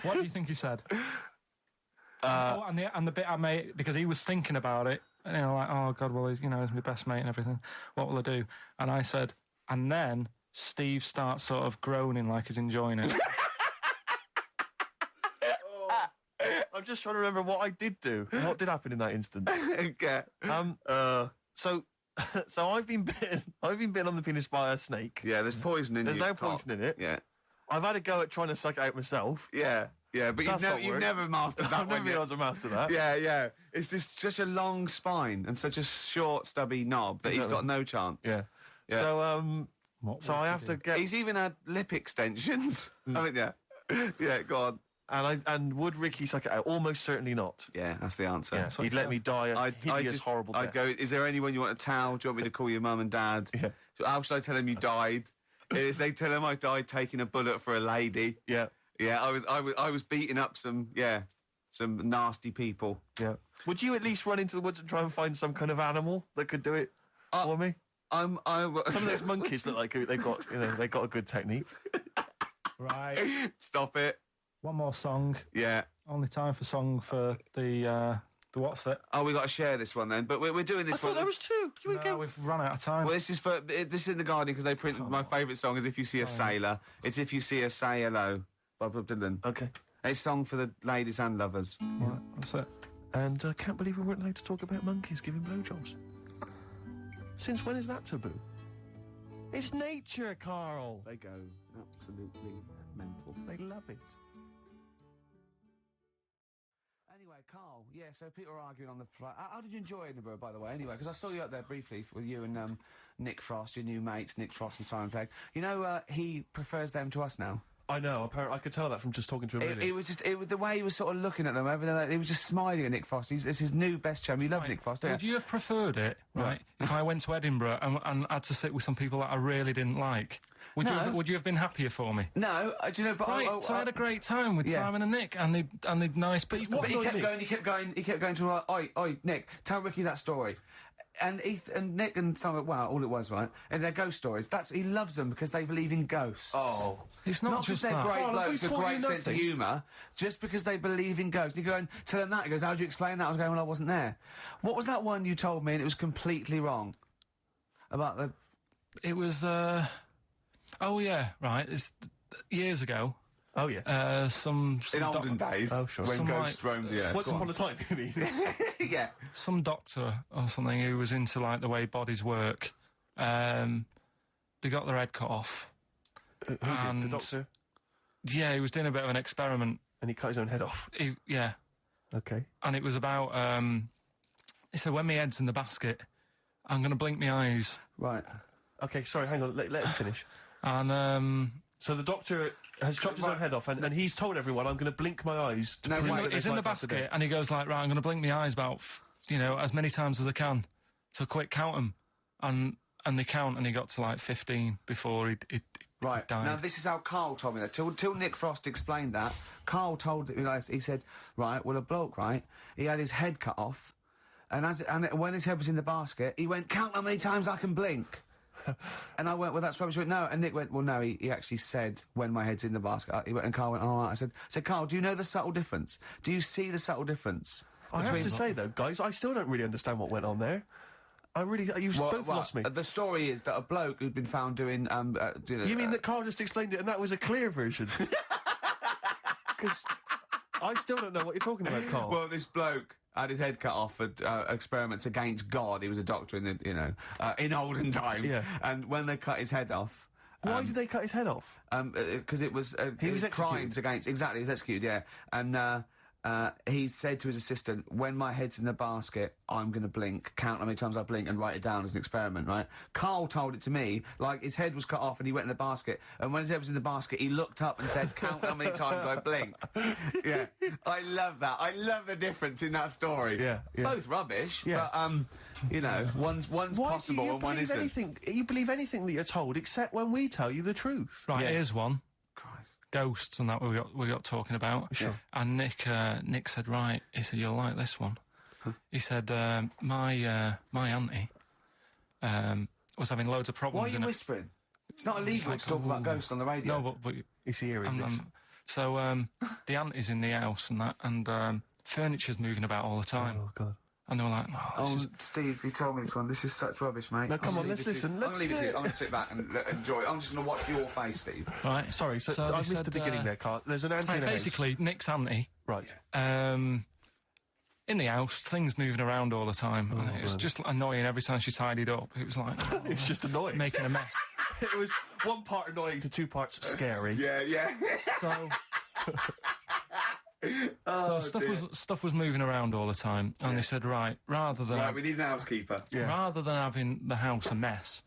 What do you think he said? And the bit I made, because he was thinking about it, and like, oh God, well, he's my best mate and everything. What will I do? And I said, and then Steve starts sort of groaning like he's enjoying it. I'm just trying to remember what I did do. What did happen in that instant? Okay. So I've been bitten. I've been bitten on the penis by a snake. Yeah, there's poison in There's you, no Carl. poison in it. Yeah. I've had a go at trying to suck it out myself. Yeah. Yeah, but That's not you've worked. never mastered that I've never one been yet. able to master that. Yeah, yeah. It's just such a long spine and such a short, stubby knob that he's Exactly. got no chance. Yeah. Yeah. So What so would I you have to do? get. He's even had lip extensions. haven't you? Yeah, go on. And would Ricky suck it out? Almost certainly not. Yeah, that's the answer. Yeah. what He'd he let said. me die a hideous, horrible I'd death. go, is there anyone you want a towel? Do you want me to call your mum and dad? Yeah. How should I tell him you died? Is they tell him I died taking a bullet for a lady? Yeah. Yeah, I was beating up some nasty people. Yeah. Would you at least run into the woods and try and find some kind of animal that could do it for me? Some Some of those monkeys look like they got a good technique. Right. Stop it. One more song. Yeah. Only time for song for the what's it? Oh, we got to share this one then. But we're doing I this thought one. there was two. You No, we've run out of time. Well, this is in the Guardian because they print my favourite song is "If You See a Sailor." It's "If You See a Say Hello" by Bob Dylan. Okay. It's a song for the ladies and lovers. Right, that's it. And I can't believe we weren't allowed to talk about monkeys giving blowjobs. Since when is that taboo? It's nature, Carl. They go absolutely mental. They love it. Anyway, Carl, yeah, so people are arguing on the flight. How did you enjoy Edinburgh, by the way, anyway? Because I saw you up there briefly with you and Nick Frost, your new mates, Nick Frost and Simon Pegg. You know, he prefers them to us now. I know. Apparently, I could tell that from just talking to him. It was just the way he was sort of looking at them. He was just smiling at Nick Frost. It's his new best chum. You love Nick Frost, don't Would you? you have preferred it, right, if I went to Edinburgh and had to sit with some people that I really didn't like? Would you have been happier for me? No, do you know? But Right, so I had a great time with Yeah. Simon and Nick, and they're nice people. But he kept going to, oi, Nick, tell Ricky that story. And Nick and Simon, wow, all it was, right? And their ghost stories. He loves them because they believe in ghosts. Oh. It's not Not just because they're that. great Well, have we blokes with taught great you sense of nothing? humour, just because they believe in ghosts. And you go and tell him that. He goes, how do you explain that? I was going, well, I wasn't there. What was that one you told me and it was completely wrong? About the... It was, oh yeah, right, it's years ago. Oh, yeah. Some In olden days. Oh, sure. When Some ghosts roamed the earth. Once upon a time, you mean? Yeah. some doctor or something who was into like the way bodies work. They got their head cut off. Who did? And- The doctor? Yeah, he was doing a bit of an experiment. And he cut his own head off. Yeah, Okay. and it was about. He said, "When my head's in the basket, I'm going to blink my eyes." Right. Okay, sorry, hang on. Let him finish. And So the doctor has chopped his own head off, and he's told everyone, I'm going to blink my eyes. To No, prove wait, that he's there's in the life after basket, death. and he goes like, "Right, I'm going to blink my eyes about, as many times as I can, to quick count them." And they count, and he got to like 15 before he Right. died. Now, this is how Carl told me that. Till Nick Frost explained that, Carl told he said, right, well, a bloke, right, he had his head cut off, and when his head was in the basket, he went, count how many times I can blink. And I went, well, that's rubbish. He went, no. And Nick went, well, no, he actually said, when my head's in the basket. He went, and Carl went, all right. I said, Carl, do you know the subtle difference? Do you see the subtle difference? I have to say, though, guys, I still don't really understand what went on there. You've both lost me. The story is that a bloke who'd been found doing, You mean that Carl just explained it and that was a clear version? Because I still don't know what you're talking about, Carl. Well, this bloke had his head cut off at experiments against God. He was a doctor in the, in olden times. Yeah. And when they cut his head off, Why did they cut his head off? because it was He was crimes against he was executed. Yeah, and he said to his assistant, "When my head's in the basket, I'm going to blink. Count how many times I blink and write it down as an experiment." Right? Carl told it to me like his head was cut off and he went in the basket, and when his head was in the basket, he looked up and said, "Count how many times I blink." Yeah, I love that. I love the difference in that story. Yeah. Both rubbish. Yeah. But one's possible and one isn't. You believe anything that you're told except when we tell you the truth. Right, Yeah. here's one. Christ. Ghosts and that we got talking about. Sure. And Nick said, right, he said, you'll like this one. He said, my auntie was having loads of problems. Why are you whispering? It's not illegal to talk about ghosts on the radio. No, but Is he hearing this? so the auntie's in the house and that, and furniture's moving about all the time. Oh, God. And they were like, oh, this is... Steve, you told me this one. This is such rubbish, mate. No, come on, let's listen. I'm going to leave it to you. I'm going to sit back and enjoy it. I'm just going to watch your face, Steve. Right. Sorry, so So I they missed said, the beginning there, Carl. There's an auntie in the house. Basically, Nick's auntie, Right. in the house, things moving around all the time. and it was just annoying every time she tidied up. It was like, It's just annoying. making a mess. It was one part annoying to two parts scary. Yeah. So... stuff was moving around all the time, and they said, right, rather than Right, we need an housekeeper. rather than having the house a mess,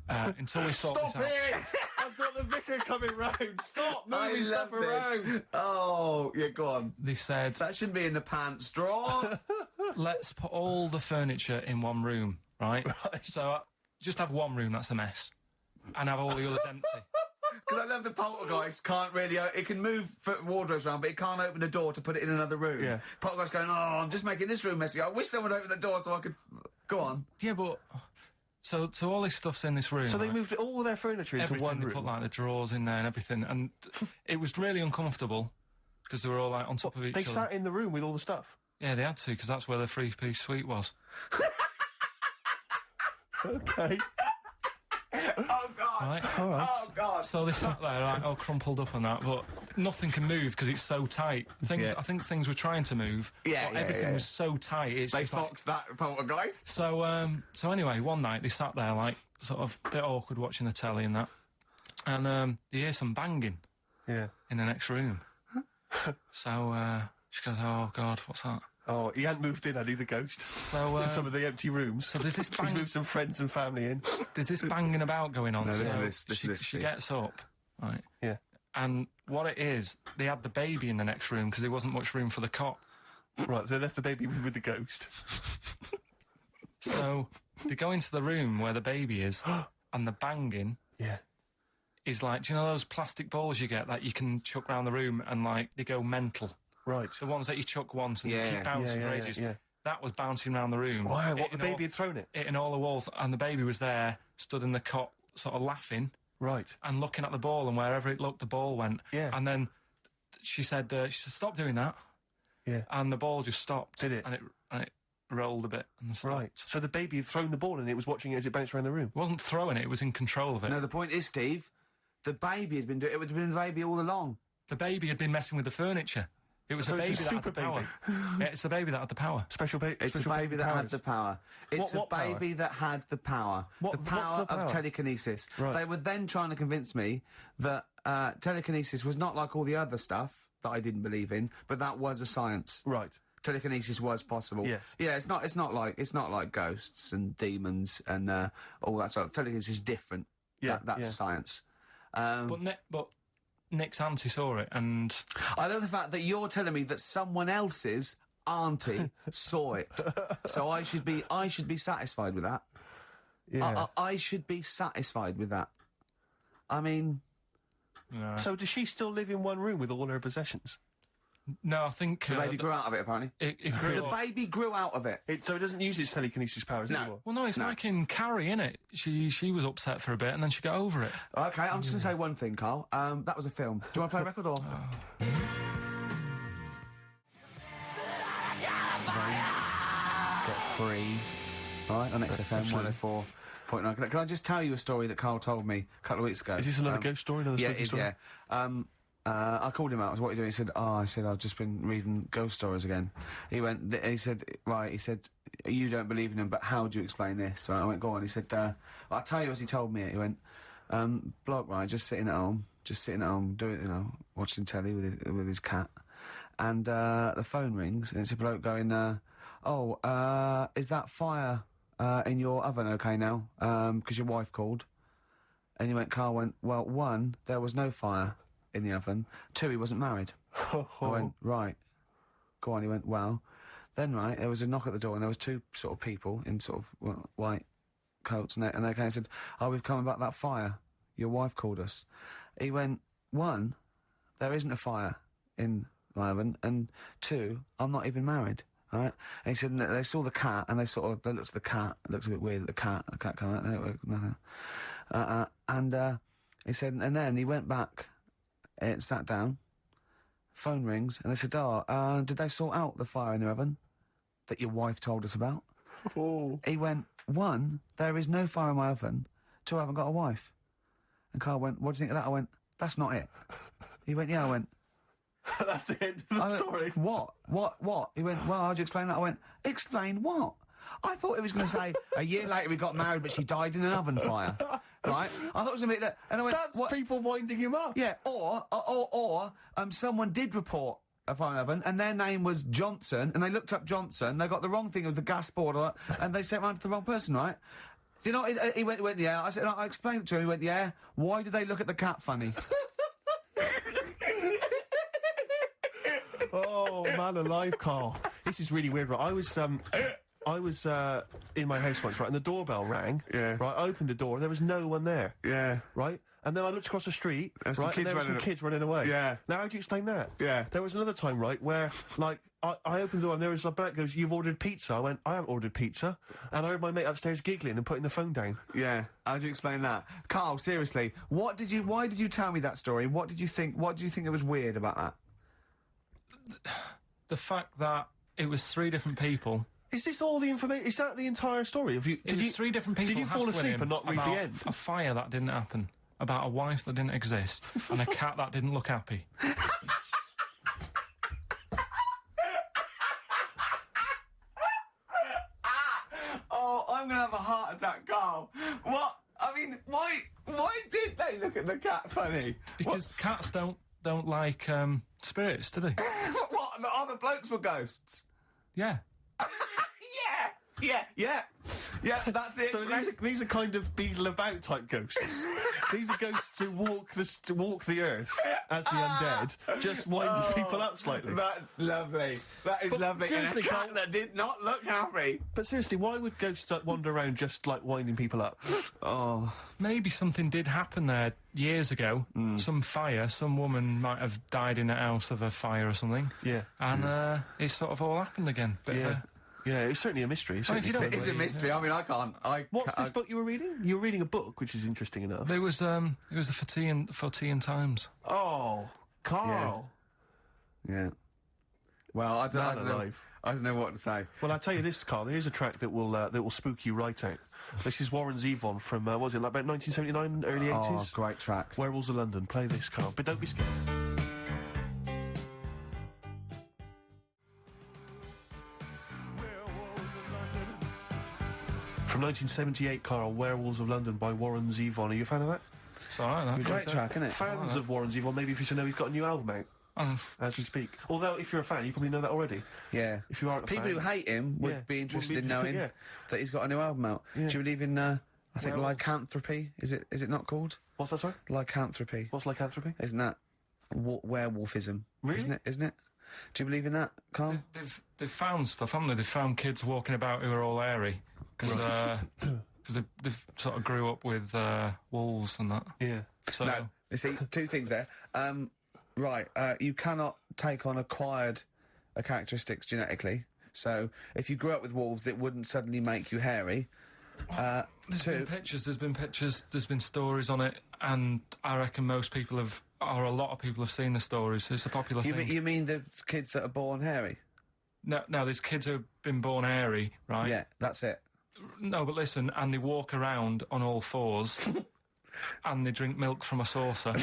until we sort this Stop out. it! I've got the vicar coming round. Stop I moving stuff love this. around. Oh, yeah, go on. They said, That shouldn't be in the pants drawer. let's put all the furniture in one room, right? So just have one room that's a mess, and have all the others empty. Because I love the poltergeist can't really... it can move wardrobes around, but it can't open a door to put it in another room. Yeah. Poltergeist going, oh, I'm just making this room messy. I wish someone would open the door so I could... Go on. Yeah, but so all this stuff's in this room. So they right? moved all their furniture into everything. one They room. put like the drawers in there and everything, and it was really uncomfortable because they were all like on top of each They other. sat in the room with all the stuff. Yeah, they had to because that's where the three-piece suite was. Okay. Oh, God. Right. All right. Oh, God. So they sat there like all crumpled up and that, but nothing can move because it's so tight. Yeah. I think things were trying to move, Yeah, but yeah, everything yeah. was so tight. It's They just like, foxed that poltergeist. so anyway, one night they sat there like sort of a bit awkward watching the telly and that, and they hear some banging Yeah. in the next room. So she goes, "Oh God, what's that?" Oh, he hadn't moved in, had he, the ghost? So To some of the empty rooms. so there's this He's bang, moved some friends and family in. there's this banging about going on. No, listen so to this, listen to this, she Steve. gets up, right, Yeah. and what it is, they had the baby in the next room because there wasn't much room for the cot. Right, so they left the baby with the ghost. So they go into the room where the baby is, and the banging Yeah. is like, do you know those plastic balls you get that you can chuck around the room and like they go mental? Right. The ones that you chuck once and Yeah. they keep bouncing for ages. Yeah. That was bouncing around the room. Wow, what, the hitting baby had thrown it? hitting all the walls, and the baby was there, stood in the cot, sort of laughing Right. and looking at the ball, and wherever it looked, the ball went. Yeah. And then she said, "Stop doing that," Yeah. and the ball just stopped. Did it? And it rolled a bit and stopped. Right. So the baby had thrown the ball and it was watching it as it bounced around the room. It wasn't throwing it; it was in control of it. No, the point is, Steve, the baby has been doing it. It's been the baby all along. The baby had been messing with the furniture. It was So a it's a baby that had super the power. Yeah, it's a baby that had the power. Special baby. It's a baby that had the power. It's What a power? baby that had the power. What's the power? Of telekinesis. Right. They were then trying to convince me that telekinesis was not like all the other stuff that I didn't believe in, but that was a science. Right. Telekinesis was possible. Yes. Yeah, it's not like ghosts and demons and all that stuff. Telekinesis is different. Yeah, That's a science. But Nick's auntie saw it, and I love the fact that you're telling me that someone else's auntie saw it. So I should be satisfied with that. Yeah. I should be satisfied with that. I mean, So does she still live in one room with all her possessions? no, I think the baby grew out of it, apparently. it grew The up. baby grew out of it. So it doesn't use its telekinesis powers anymore? Well, no, it's like in Carrie, innit? She was upset for a bit, and then she got over it. Okay, I'm just going to say one thing, Carl. That was a film. Do you want to play a record or...? Get free. All right, on XFM 104.9. Can I just tell you a story that Carl told me a couple of weeks ago? Is this another ghost story? Another Yeah, spooky it is, story? yeah. I called him out. I was, what are you doing? He said, I've just been reading ghost stories again. He said, you don't believe in them, but how do you explain this? Right, I went, go on. He said, I'll tell you as he told me it. He went, bloke, right, just sitting at home, doing, watching telly with his cat. And the phone rings, and it's a bloke going, is that fire in your oven okay now? 'Cause your wife called. And Carl went, well, 1, there was no fire in the oven. 2, he wasn't married. I went, right. Go on. He went, well, then, right, there was a knock at the door, and there was 2 sort of people in sort of white coats, and they came and said, we've come about that fire. Your wife called us. He went, 1, there isn't a fire in my oven, and 2, I'm not even married. All right? And he said, and they saw the cat, and they looked at the cat. It looked a bit weird at the cat. The cat came out, nothing. He said, and then he went back, sat down, phone rings, and they said, did they sort out the fire in the oven that your wife told us about? Oh. He went, 1, there is no fire in my oven. 2, I haven't got a wife. And Carl went, what do you think of that? I went, that's not it. He went, yeah. I went, That's the end of the I went, story. What? He went, well, how'd you explain that? I went, explain what? I thought he was going to say, a year later we got married, but she died in an oven fire. Right? I thought it was going to be that. And I went, That's what? people winding him up. Yeah, or someone did report a fire in the oven, and their name was Johnson, and they looked up Johnson, they got the wrong thing, it was the gas board, and they sent it round to the wrong person, right? Do you know, he went, yeah. I said, I explained it to him, he went, yeah. Why did they look at the cat funny? Oh, man alive, Carl. This is really weird, right? I was in my house once, right, and the doorbell rang. Yeah. Right, I opened the door, there was no one there. Yeah. Right? And then I looked across the street, There's right, some kids and there were some running kids running away. Yeah. Now, how do you explain that? Yeah. There was another time, right, where, like, I opened the door and there was a bloke goes, you've ordered pizza. I went, I haven't ordered pizza. And I heard my mate upstairs giggling and putting the phone down. Yeah. How do you explain that? Carl, seriously, why did you tell me that story? What did you think that was weird about that? The fact that it was 3 different people. Is this all the information? Is that the entire story? It was 3 different people. Did you fall hassling asleep him and not read about the end? A fire that didn't happen, about a wife that didn't exist, and a cat that didn't look happy. Oh, I'm gonna have a heart attack, Carl. What? I mean, why did they look at the cat funny? Because cats don't like spirits, do they? What? The other blokes were ghosts? Yeah. Yeah, that's the So explanation. these are kind of beetle about type ghosts. These are ghosts who walk the earth as the undead, just winding people up slightly. That's lovely. That is lovely. seriously, and a cat Carl- that did not look happy. But seriously, why would ghosts wander around just like winding people up? Oh, Maybe something did happen there years ago. Some fire, some woman might have died in a house of a fire or something. Yeah. And it sort of all happened again. Bit of Yeah. Yeah, it's certainly a mystery. Well, if you don't certainly it's a believe- mystery. I mean, I can't. What's this book you were reading? You were reading a book, which is interesting enough. It was the For Tea and Times. Oh, Carl. Yeah. Well, I Man don't know. alive. I don't know what to say. Well, I'll tell you this, Carl. There is a track that will spook you right out. This is Warren Zevon from, what was it, like about 1979, early 80s? Oh, great track. Werewolves of London. Play this, Carl. But don't be scared. From 1978, Karl, Werewolves of London by Warren Zevon. Are you a fan of that? It's all right, that. Great track, isn't it? Fans of Warren Zevon, maybe if you should know he's got a new album out as we speak. Although, if you're a fan, you probably know that already. Yeah. If you aren't a People fan, who hate him would Yeah. be interested Would be- in knowing yeah. that he's got a new album out. Yeah. Do you believe in, I think, Werewolves. lycanthropy? Is it not called? What's that, sorry? Lycanthropy. What's lycanthropy? Isn't that werewolfism? Really? Isn't it? Do you believe in that, Carl? They've found stuff, haven't they? They've found kids walking about who are all hairy because they've sort of grew up with wolves and that. Yeah. So No. You see, two things there. Right, you cannot take on acquired characteristics genetically. So if you grew up with wolves, it wouldn't suddenly make you hairy. there's been pictures, there's been stories on it, and I reckon most people have, or a lot of people have seen the stories. It's a popular thing. You mean the kids that are born hairy? No, there's kids who have been born hairy, right? Yeah, that's it. No, but listen, and they walk around on all fours, and they drink milk from a saucer.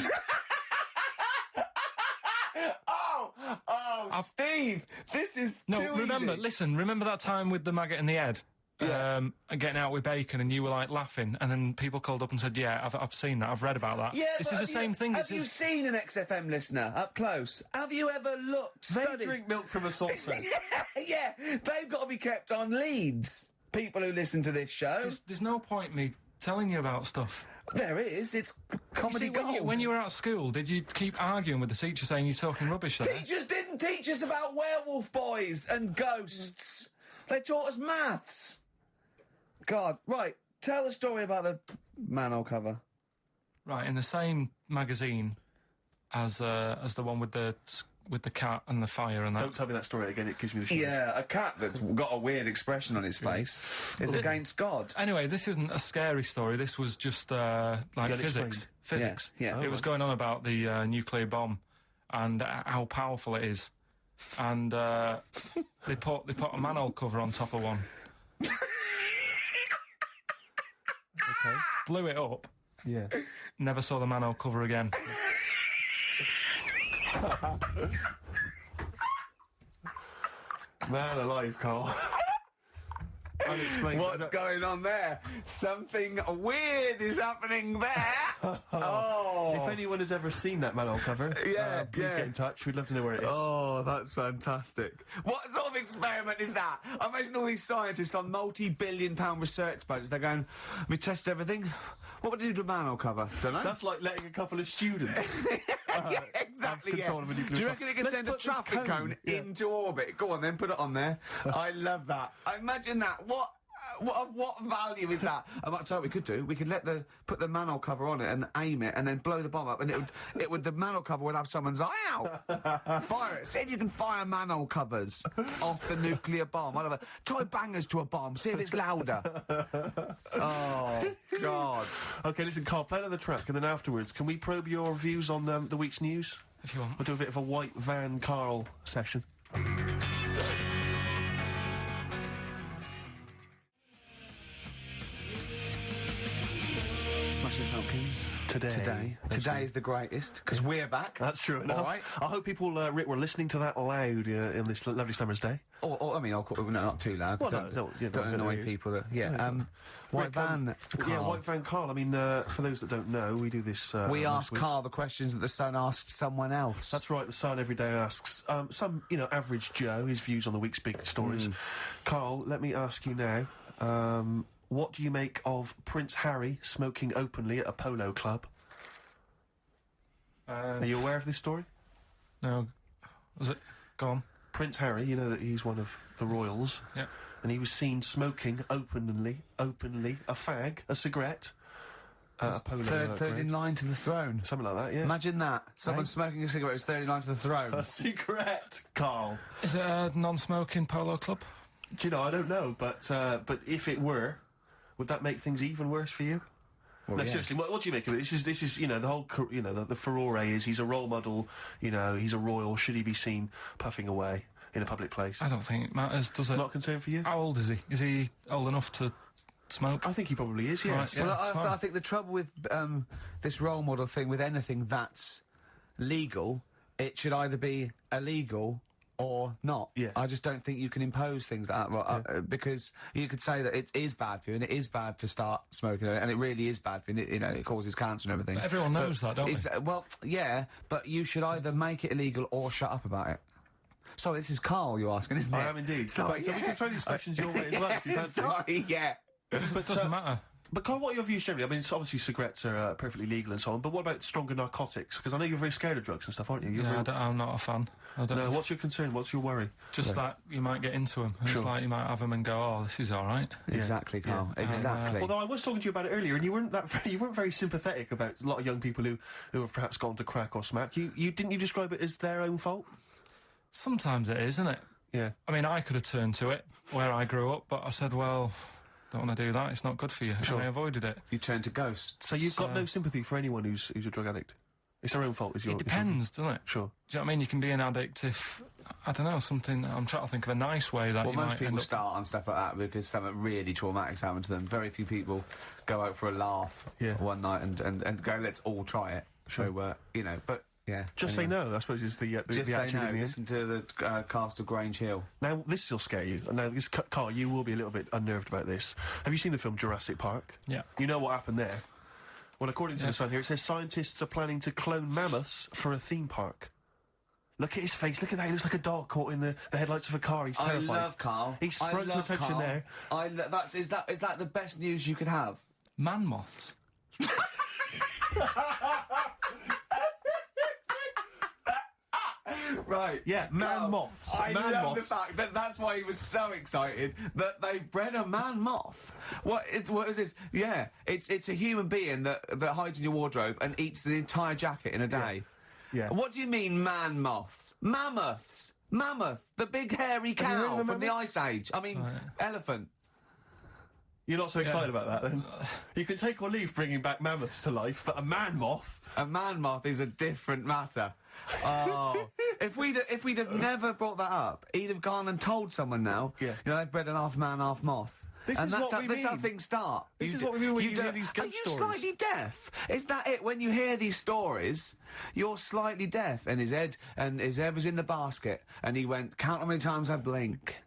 Steve, this is No, too remember, easy. listen, remember that time with the maggot in the head? Yeah. And getting out with bacon, and you were like laughing, and then people called up and said, "Yeah, I've seen that, I've read about that." Yeah, this but is the same thing. Have you seen an XFM listener up close? Have you ever looked? They studied? drink milk from a saucer. Yeah, they've got to be kept on leads. People who listen to this show. There's no point me telling you about stuff. There is. It's comedy See, gold. when you were at school, did you keep arguing with the teacher saying you're talking rubbish there? Teachers didn't teach us about werewolf boys and ghosts. They taught us maths. God, right. Tell the story about the manhole cover. Right, in the same magazine as the one with the cat and the fire and that. Don't tell me that story again, it gives me the shivers. Yeah, a cat that's got a weird expression on his face is against God. Anyway, this isn't a scary story. This was just like Get physics. explained. Physics. Yeah, yeah. It was going on about the nuclear bomb and how powerful it is. And they put a manhole cover on top of one. Okay. Blew it up. Yeah. Never saw the manhole cover again. Man alive, Carl. Unexplained. What's going on there? Something weird is happening there. Oh. If anyone has ever seen that manhole cover, please get in touch. We'd love to know where it is. Oh, that's fantastic. What sort of experiment is that? I imagine all these scientists on multi-billion-pound research budgets, they're going, we test everything. What would you do to a manhole cover? Don't know. That's like letting a couple of students Yeah, exactly, have yeah. control of a nuclear Do you site. reckon it can Let's send a put this traffic cone Yeah. into orbit? Go on then, put it on there. I love that. Imagine that. What value is that? I might tell you what we could do. We could put the manhole cover on it and aim it, and then blow the bomb up, and the manhole cover would have someone's eye out. Fire it. See if you can fire manhole covers off the nuclear bomb. I love it. Tie bangers to a bomb. See if it's louder. Oh God. Okay, listen, Carl, play another track, and then afterwards, can we probe your views on the week's news? If you want. We'll do a bit of a white van Carl session. Smashing Pumpkins. Today is the greatest because we're back. That's true enough. All right. I hope people, Rick, were listening to that loud in this lovely summer's day. Or I mean, no, not too loud. Well, don't don't annoy ears. people. White Rick, van. Yeah, Carl. White Van Carl. I mean, for those that don't know, we do this. We on ask this week's- Carl the questions that the Sun asked someone else. That's right. The Sun every day asks some, average Joe his views on the week's big stories. Carl, let me ask you now. What do you make of Prince Harry smoking openly at a polo club? Are you aware of this story? No. Was it? Go on. Prince Harry, you know that he's one of the royals. Yeah. And he was seen smoking openly, a fag, a cigarette, at a polo third in ground. line to the throne. Something like that, yeah. Imagine that. Someone smoking a cigarette who's third in line to the throne. A cigarette, Carl. Is it a non-smoking polo club? Do you know, I don't know, but if it were, would that make things even worse for you? Well, No, yeah. seriously, what do you make of it? This is the whole, the furore is he's a role model, he's a royal. Should he be seen puffing away in a public place? I don't think it matters, does it? Not a concern for you? How old is he? Is he old enough to smoke? I think he probably is, yes. Right, yeah. Well, it's fine. I think the trouble with this role model thing, with anything that's legal, it should either be illegal or not. Yeah. I just don't think you can impose things like that, because you could say that it is bad for you, and it is bad to start smoking, and it really is bad for you. You know, it causes cancer and everything. But everyone knows that, don't they? Well, yeah, but you should either make it illegal or shut up about it. Sorry, this is Carl you're asking, isn't it? I am indeed. Sorry, So we can throw these questions your way as well if you fancy. Sorry, yeah. It doesn't matter. But Carl, what are your views generally? I mean, it's obviously cigarettes are perfectly legal and so on, but what about stronger narcotics? Because I know you're very scared of drugs and stuff, aren't you? You're Yeah, I'm not a fan. I don't No, know. what's your concern? What's your worry? Just that you might get into them. Sure. It's like you might have them and go, oh, this is all right. Exactly, Carl. Yeah. Exactly. Although I was talking to you about it earlier, and you weren't very sympathetic about a lot of young people who have perhaps gone to crack or smack. You didn't you describe it as their own fault? Sometimes it is, isn't it? Yeah. I mean, I could have turned to it where I grew up, but I said, well, don't want to do that. It's not good for you. Sure. And I avoided it. You turn to ghosts. So you've got no sympathy for anyone who's a drug addict. It's their own fault. It depends, doesn't it? Sure. Do you know what I mean? You can be an addict if, I don't know, something... I'm trying to think of a nice way that Well, you most might people end up... start on stuff like that because something really traumatic's happened to them. Very few people go out for a laugh one night and go, let's all try it. Sure. So, you know, but, yeah. Just anyway. say no, I suppose, is the Just say attitude no. in the end. Listen to the cast of Grange Hill. Now, this will scare you. Now, Carl, you will be a little bit unnerved about this. Have you seen the film Jurassic Park? Yeah. You know what happened there? Well, according to the Sun here, it says scientists are planning to clone mammoths for a theme park. Look at his face. Look at that. He looks like a dog caught in the headlights of a car. He's terrified. I love Carl. He sprung to attention there. Is that the best news you could have? Man moths. Right. Yeah, man moths. I Man love moths. the fact that that's why he was so excited that they've bred a man moth. What is this? Yeah, it's a human being that hides in your wardrobe and eats an entire jacket in a day. Yeah. What do you mean man moths? Mammoths. Mammoth, the big hairy you heard cow of a from the mammoth? Ice Age. I mean, elephant. You're not so excited about that, then? You can take or leave bringing back mammoths to life, but a man moth... A man moth is a different matter. Oh, if we'd have never brought that up, he'd have gone and told someone now. Yeah. You know, they've bred an half man, half moth. This and is that's what we that's how mean. things start. This is what we mean when you hear these ghost Are you stories. slightly deaf? Is that it? When you hear these stories, you're slightly deaf. And his head was in the basket, and he went, count how many times I blink.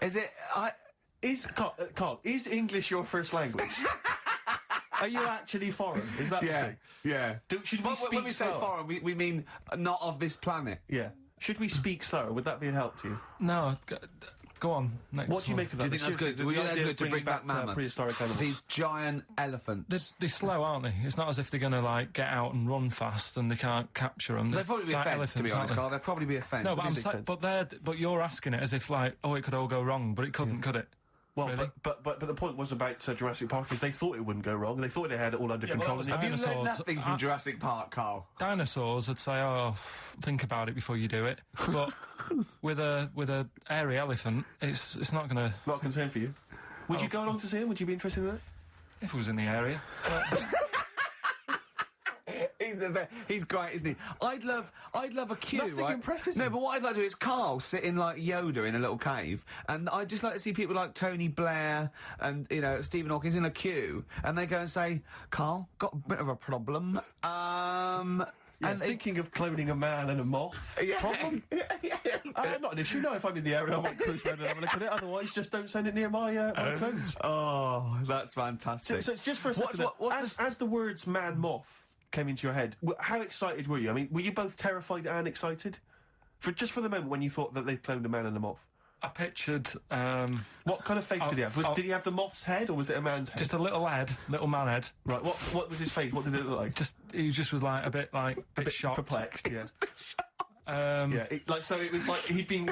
Is it? Carl, is English your first language? Are you actually foreign? Is that the thing? yeah. Should we speak When we say slower? foreign, we mean not of this planet. Yeah. Should we speak slower? Would that be a help to you? No, go on. Next What do you one. make of Do that? you think that's good? Seriously, Do you the think that's idea good of to bring bringing back mammoths? prehistoric animals. These giant elephants. They're slow, aren't they? It's not as if they're going to, like, get out and run fast and they can't capture them. They'd probably be a Like fence, to be elephants, aren't honest, they? Carl. They'd probably be a fence. No, but Big fence. but you're asking it as if, like, oh, it could all go wrong, but it couldn't, could it? Well, Really? but the point was about Jurassic Park is they thought it wouldn't go wrong. They thought they had it all under Yeah, but control. that was and Have you learned dinosaurs. nothing from Jurassic Park, Carl? Dinosaurs would say, oh, think about it before you do it. But with a airy elephant, it's not going to... not a concern for you. Would you go along to see him? Would you be interested in that? If it was in the area. He's great, isn't he? I'd love a queue, Nothing right? impresses No, him. but what I'd like to do is Carl sitting like Yoda in a little cave, and I'd just like to see people like Tony Blair and, you know, Stephen Hawking in a queue, and they go and say, Carl, got a bit of a problem. Yeah, And thinking of cloning a man and a moth. Problem? Not an issue. No, if I'm in the area, I might cruise around and have a look at it. Otherwise, just don't send it near my clothes. Oh, that's fantastic. So it's just for a second. As the words "man moth" came into your head, how excited were you? I mean, were you both terrified and excited? For the moment when you thought that they'd cloned a man and a moth? I pictured What kind of face did he have? Did he have the moth's head, or was it a man's head? just a little man head. Right. What was his face? What did it look like? He just was like a bit shocked. Perplexed. Yeah. Yeah. So it was like he'd been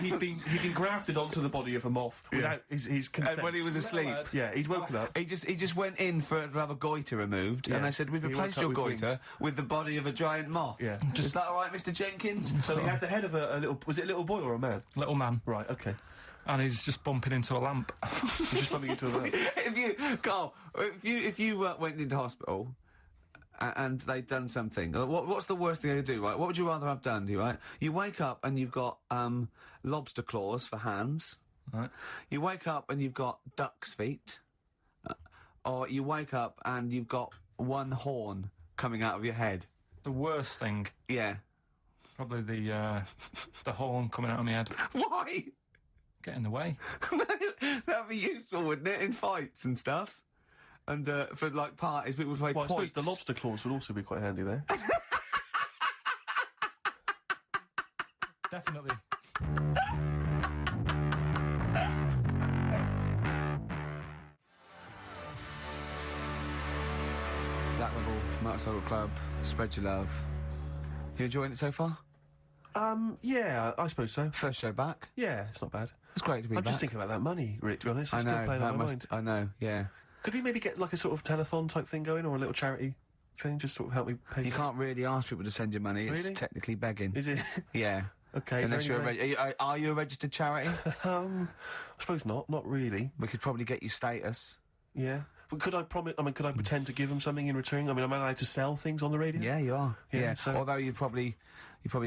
grafted onto the body of a moth without his consent. And when he was asleep, lad. Yeah, he'd woken up. he just went in to have a goiter removed, Yeah. and they said, we've He replaced woke your up with goiter wings. with the body of a giant moth. Yeah. Is that all right, Mr. Jenkins? So he had the head of a little. Was it a little boy or a man? Little man. Right. Okay. And he's just bumping into a lamp. He's just bumping into a man. Carl, if you went into hospital and they'd done something, what's the worst thing they could do, right? What would you rather have done, right? You wake up and you've got lobster claws for hands. Right. You wake up and you've got duck's feet. Or you wake up and you've got one horn coming out of your head. The worst thing. Yeah. Probably the horn coming out of my head. Why? Get in the way. That'd be useful, wouldn't it, in fights and stuff? And for, like, parties, people would play Well, I suppose quoits. the lobster claws would also be quite handy there. Definitely. Black Rebel Motorcycle Club, spread your love. You enjoying it so far? Yeah, I suppose so. First show back. Yeah, it's not bad. It's great to be I'm back. just thinking about that money, Rick, to be honest. I It's know, still playing on my mind. I know, yeah. Could we maybe get like a sort of telethon type thing going, or a little charity thing, just sort of help me pay? You can't really ask people to send you money. It's Really? technically begging. Is it? Yeah. Okay. Unless you're are you a registered charity? I suppose not. Not really. We could probably get you status. Yeah. But could I promise? I mean, could I pretend to give them something in return? I mean, am I allowed to sell things on the radio? Yeah, you are. Yeah, Yeah. so- Although you probably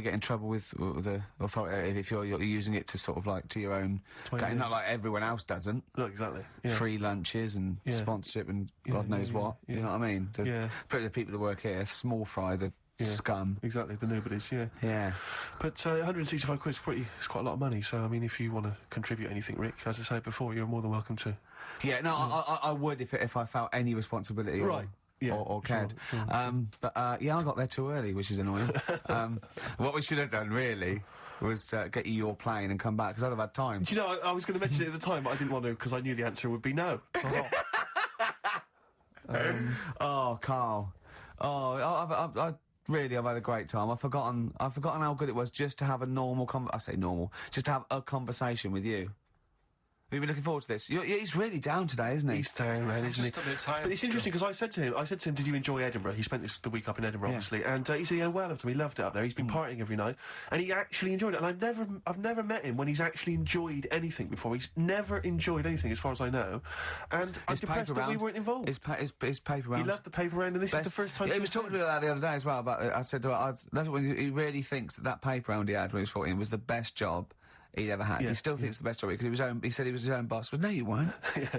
get in trouble with the authority if you're using it to sort of like to your own. Totally. Not like everyone else doesn't. No, exactly. Yeah. Free lunches and Yeah. sponsorship and Yeah, God knows yeah, what. yeah. You know what I mean? Yeah. Particularly the people that work here, small fry, the Yeah. scum. Exactly. The nobodies. Yeah. Yeah. But 165 quid it's quite a lot of money. So I mean, if you want to contribute anything, Rick, as I said before, you're more than welcome to. Yeah. No, I would if I felt any responsibility. Right. Yeah, Or sure, cared. sure. But yeah, I got there too early, which is annoying. What we should have done really was get you your plane and come back because I'd have had time. Do you know, I was going to mention it at the time, but I didn't want to because I knew the answer would be no. So I thought, Oh, Carl. Oh, I've had a great time. I've forgotten how good it was just to have a normal just to have a conversation with you. Have you been looking forward to this? He's really down today, isn't he? he's down, man, isn't he? Just a bit tired. But it's interesting because I said to him, did you enjoy Edinburgh? He spent the week up in Edinburgh, Yeah. obviously, and he said he had well of him. He loved it up there. He's been partying every night, and he actually enjoyed it. And I've never met him when he's actually enjoyed anything before. He's never enjoyed anything, as far as I know. And I'm His depressed paper that we round. weren't involved. His paper round. He loved the paper round, and this is the first time. Yeah, he was since talking about that the other day as well. I said to her, that's when he really thinks that paper round he had when he was 14 was the best job he'd ever had. Yeah, He still thinks it's the best job because he said he was his own boss. But no, you weren't.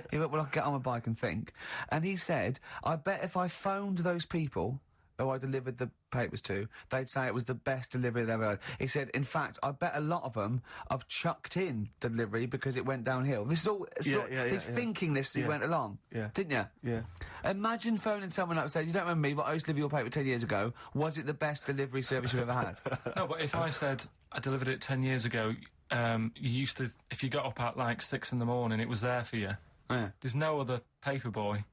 He went, well, I'll get on my bike and think. And he said, I bet if I phoned those people who I delivered the papers to, they'd say it was the best delivery they've ever had. He said, in fact, I bet a lot of them have chucked in delivery because it went downhill. This is all. He's thinking this as he Yeah. went along. Yeah. Didn't you? Yeah. Imagine phoning someone up and saying, you don't remember me, but I used to deliver your paper 10 years ago. Was it the best delivery service you've ever had? No, but if I said I delivered it 10 years ago, you used to, if you got up at like 6 in the morning, it was there for you. Yeah. There's no other paper boy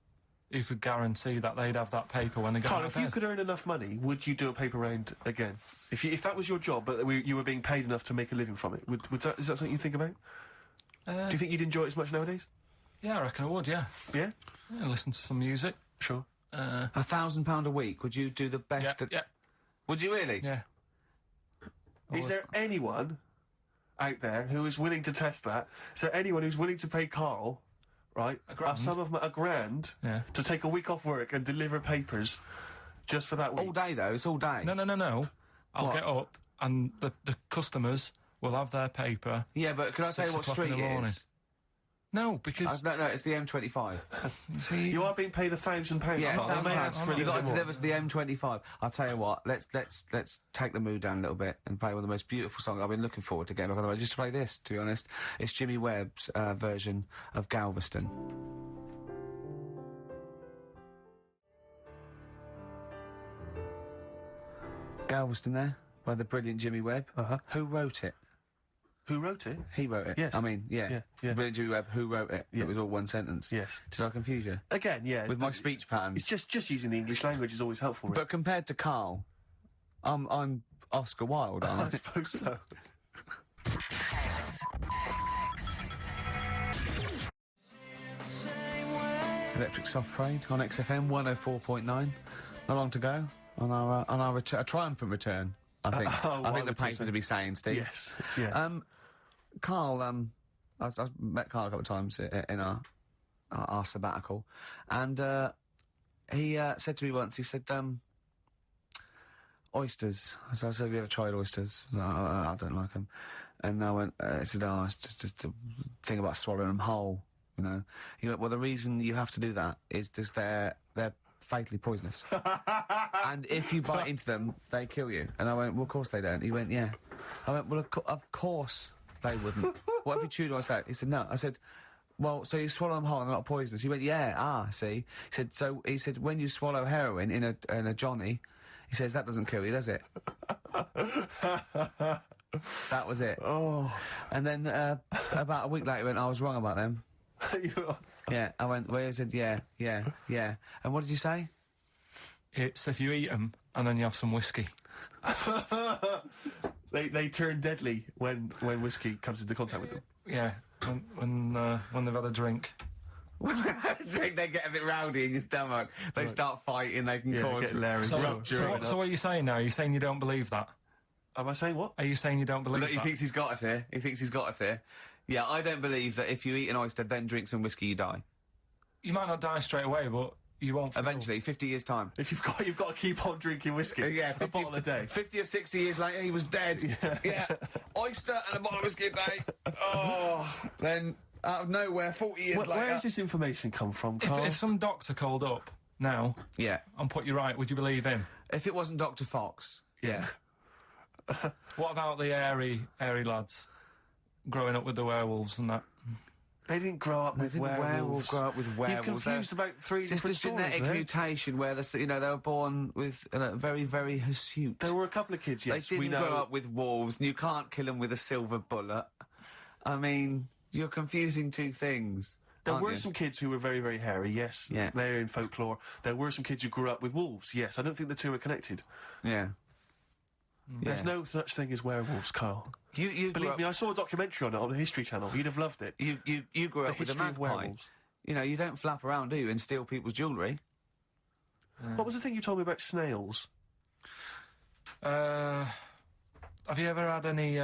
who could guarantee that they'd have that paper when they got Carl, out if of you bed. could earn enough money, would you do a paper round again? If that was your job, but you were being paid enough to make a living from it, is that something you think about? Do you think you'd enjoy it as much nowadays? Yeah, I reckon I would, yeah. Yeah? Yeah, listen to some music. Sure. £1,000 a week, would you do the Yeah, best? yeah, Would you really? yeah. Is there anyone out there who is willing to test that? Is there anyone who's willing to pay Carl, right, A grand? a grand Yeah. to take a week off work and deliver papers just for that week? All day, though. It's all day. No. I'll What? get up and the customers will have their paper. Yeah, but can I tell you 6 what o'clock in street the it morning. is? No, because No, it's the M25. see, You are being paid £1,000. Yeah, Carl. They may ask for a you little got to bit more. deliver to the M25. I'll tell you what. Let's take the mood down a little bit and play one of the most beautiful songs I've been looking forward to getting. By the way, just to play this. To be honest, it's Jimmy Webb's version of Galveston. Galveston, there by the brilliant Jimmy Webb. Who wrote it? Who wrote it? He wrote it. Yes. I mean, yeah. Yeah. Brilliant Jimmy Webb. Who wrote it? Yeah. It was all one sentence. Yes. Did I confuse you? Again, yeah. With my speech patterns. It's just using the English language is always helpful, Rick. But compared to Carl, I'm Oscar Wilde, I aren't I? suppose so. Electric Soft Parade on XFM 104.9. Not long to go on our a triumphant return. I think. Oh, I I think the would say papers so. will be saying, Steve. Yes. Yes. Carl, I've met Carl a couple of times in our sabbatical, and he said to me once. He said, "Oysters." So I said, "Have you ever tried oysters?" No, I don't like them. And I went. He said, "Oh, it's just a thing about swallowing them whole." You know. He went, "Well, the reason you have to do that is they're fatally poisonous. And if you bite into them, they kill you. And I went, well, of course they don't. He went, yeah. I went, well, of course they wouldn't. What if you chewed on a sack? He said, no. I said, well, so you swallow them whole and they're not poisonous. He went, yeah, see. He said, when you swallow heroin in a Johnny, he says, that doesn't kill you, does it? That was it. Oh. And then about a week later, he went, I was wrong about them. Yeah, I went, well, he said, yeah. And what did you say? It's if you eat them and then you have some whiskey. They turn deadly when whiskey comes into contact with them. Yeah, when they've had a drink. When they have a drink, they get a bit rowdy in your stomach. They start fighting, they can cause get So what are you saying now? Are you saying you don't believe that? Am I saying what? Are you saying you don't believe Look, that? he thinks he's got us here. Yeah, I don't believe that if you eat an oyster, then drink some whiskey, you die. You might not die straight away, but you won't feel... Eventually, 50 years' time. If you've got to keep on drinking whiskey. Yeah, a bottle a day. 50 or 60 years later, he was dead. Yeah. Oyster and a bottle of whiskey a day. Oh, then out of nowhere, 40 years later... Where does this information come from, Carl? If some doctor called up now... Yeah. ...and put you right, would you believe him? If it wasn't Dr. Fox, yeah. What about the airy lads growing up with the werewolves and that? They didn't grow up with werewolves. Grow up with werewolves. You've confused about three just different a genetic stories, mutation where they were born with very, very hirsute. There were a couple of kids, yes, They didn't grow up with wolves, and you can't kill them with a silver bullet. I mean, you're confusing two things. There were some kids who were very, very hairy, yes. Yeah. They're in folklore. There were some kids who grew up with wolves, yes. I don't think the two are connected. Yeah. There's no such thing as werewolves, Carl. You Believe me, I saw a documentary on it on the History Channel. You'd have loved it. You grew up with a history of magpie. werewolves. You know, you don't flap around, do you, and steal people's jewellery? What was the thing you told me about snails? Have you ever had any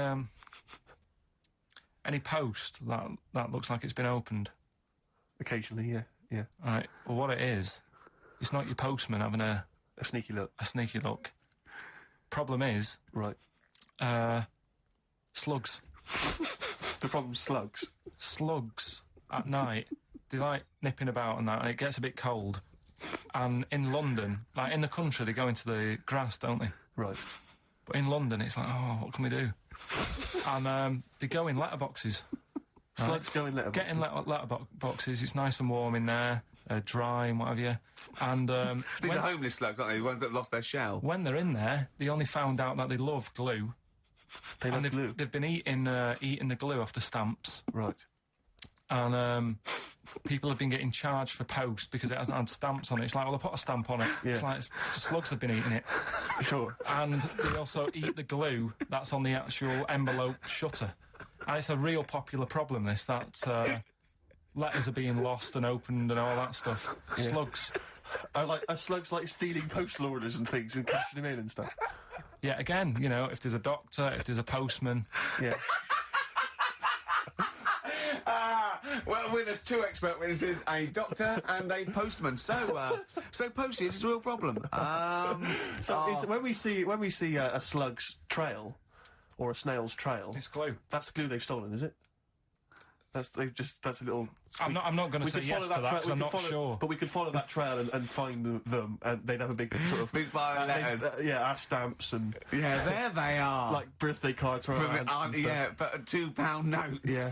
post that looks like it's been opened? Occasionally, yeah. Right. Well, what it is, it's not your postman having a sneaky look. A sneaky look. Problem is, right. Slugs. The problem's slugs. Slugs at night, they like nipping about and that, and it gets a bit cold. And in London, like in the country, they go into the grass, don't they? Right. But in London, it's like, oh, what can we do? And they go in letterboxes. Slugs go in letterboxes? Get in letterboxes, it's nice and warm in there, dry and what have you. And these are homeless slugs, aren't they? The ones that have lost their shell. When they're in there, they only found out that they love glue. They've been eating the glue off the stamps. Right. And people have been getting charged for post because it hasn't had stamps on it. It's like, well, they put a stamp on it. Yeah. It's like slugs have been eating it. Sure. And they also eat the glue that's on the actual envelope shutter. And it's a real popular problem, this, that letters are being lost and opened and all that stuff. Yeah. Slugs. Are slugs like stealing postal orders and things and cashing them in and stuff? Yeah, again, you know, if there's a doctor, if there's a postman... Yeah. Well, with us two expert witnesses, a doctor and a postman. So postage is a real problem. When we see a slug's trail or a snail's trail, it's glue. That's the glue they've stolen, is it? That's a little. I'm not going to say yes to that because I'm not sure. But we could follow that trail and find them, and they'd have a big sort of big pile of letters. Our stamps and there they are, like birthday cards from aunts. Yeah, but £2 notes. Yeah.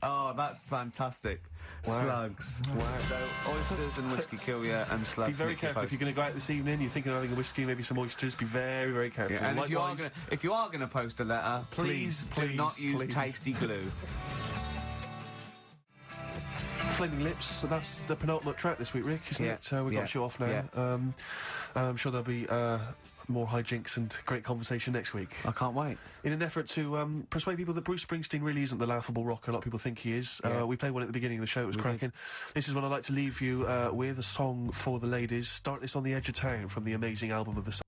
Oh, that's fantastic. Wow. Slugs. Wow. So oysters and whiskey kill you, and slugs. Be very careful if you're going to go out this evening. You're thinking of having a whiskey, maybe some oysters. Be very, very careful. Yeah, and if you are going to post a letter, please do not use tasty glue. Flaming Lips, so that's the penultimate track this week, Rick, isn't it? So we've got to show off now. Yeah. I'm sure there'll be more hijinks and great conversation next week. I can't wait. In an effort to persuade people that Bruce Springsteen really isn't the laughable rocker a lot of people think he is, we played one at the beginning of the show, it was cracking. This is one I'd like to leave you with, a song for the ladies. Darkness on the Edge of Town from the amazing album of the summer.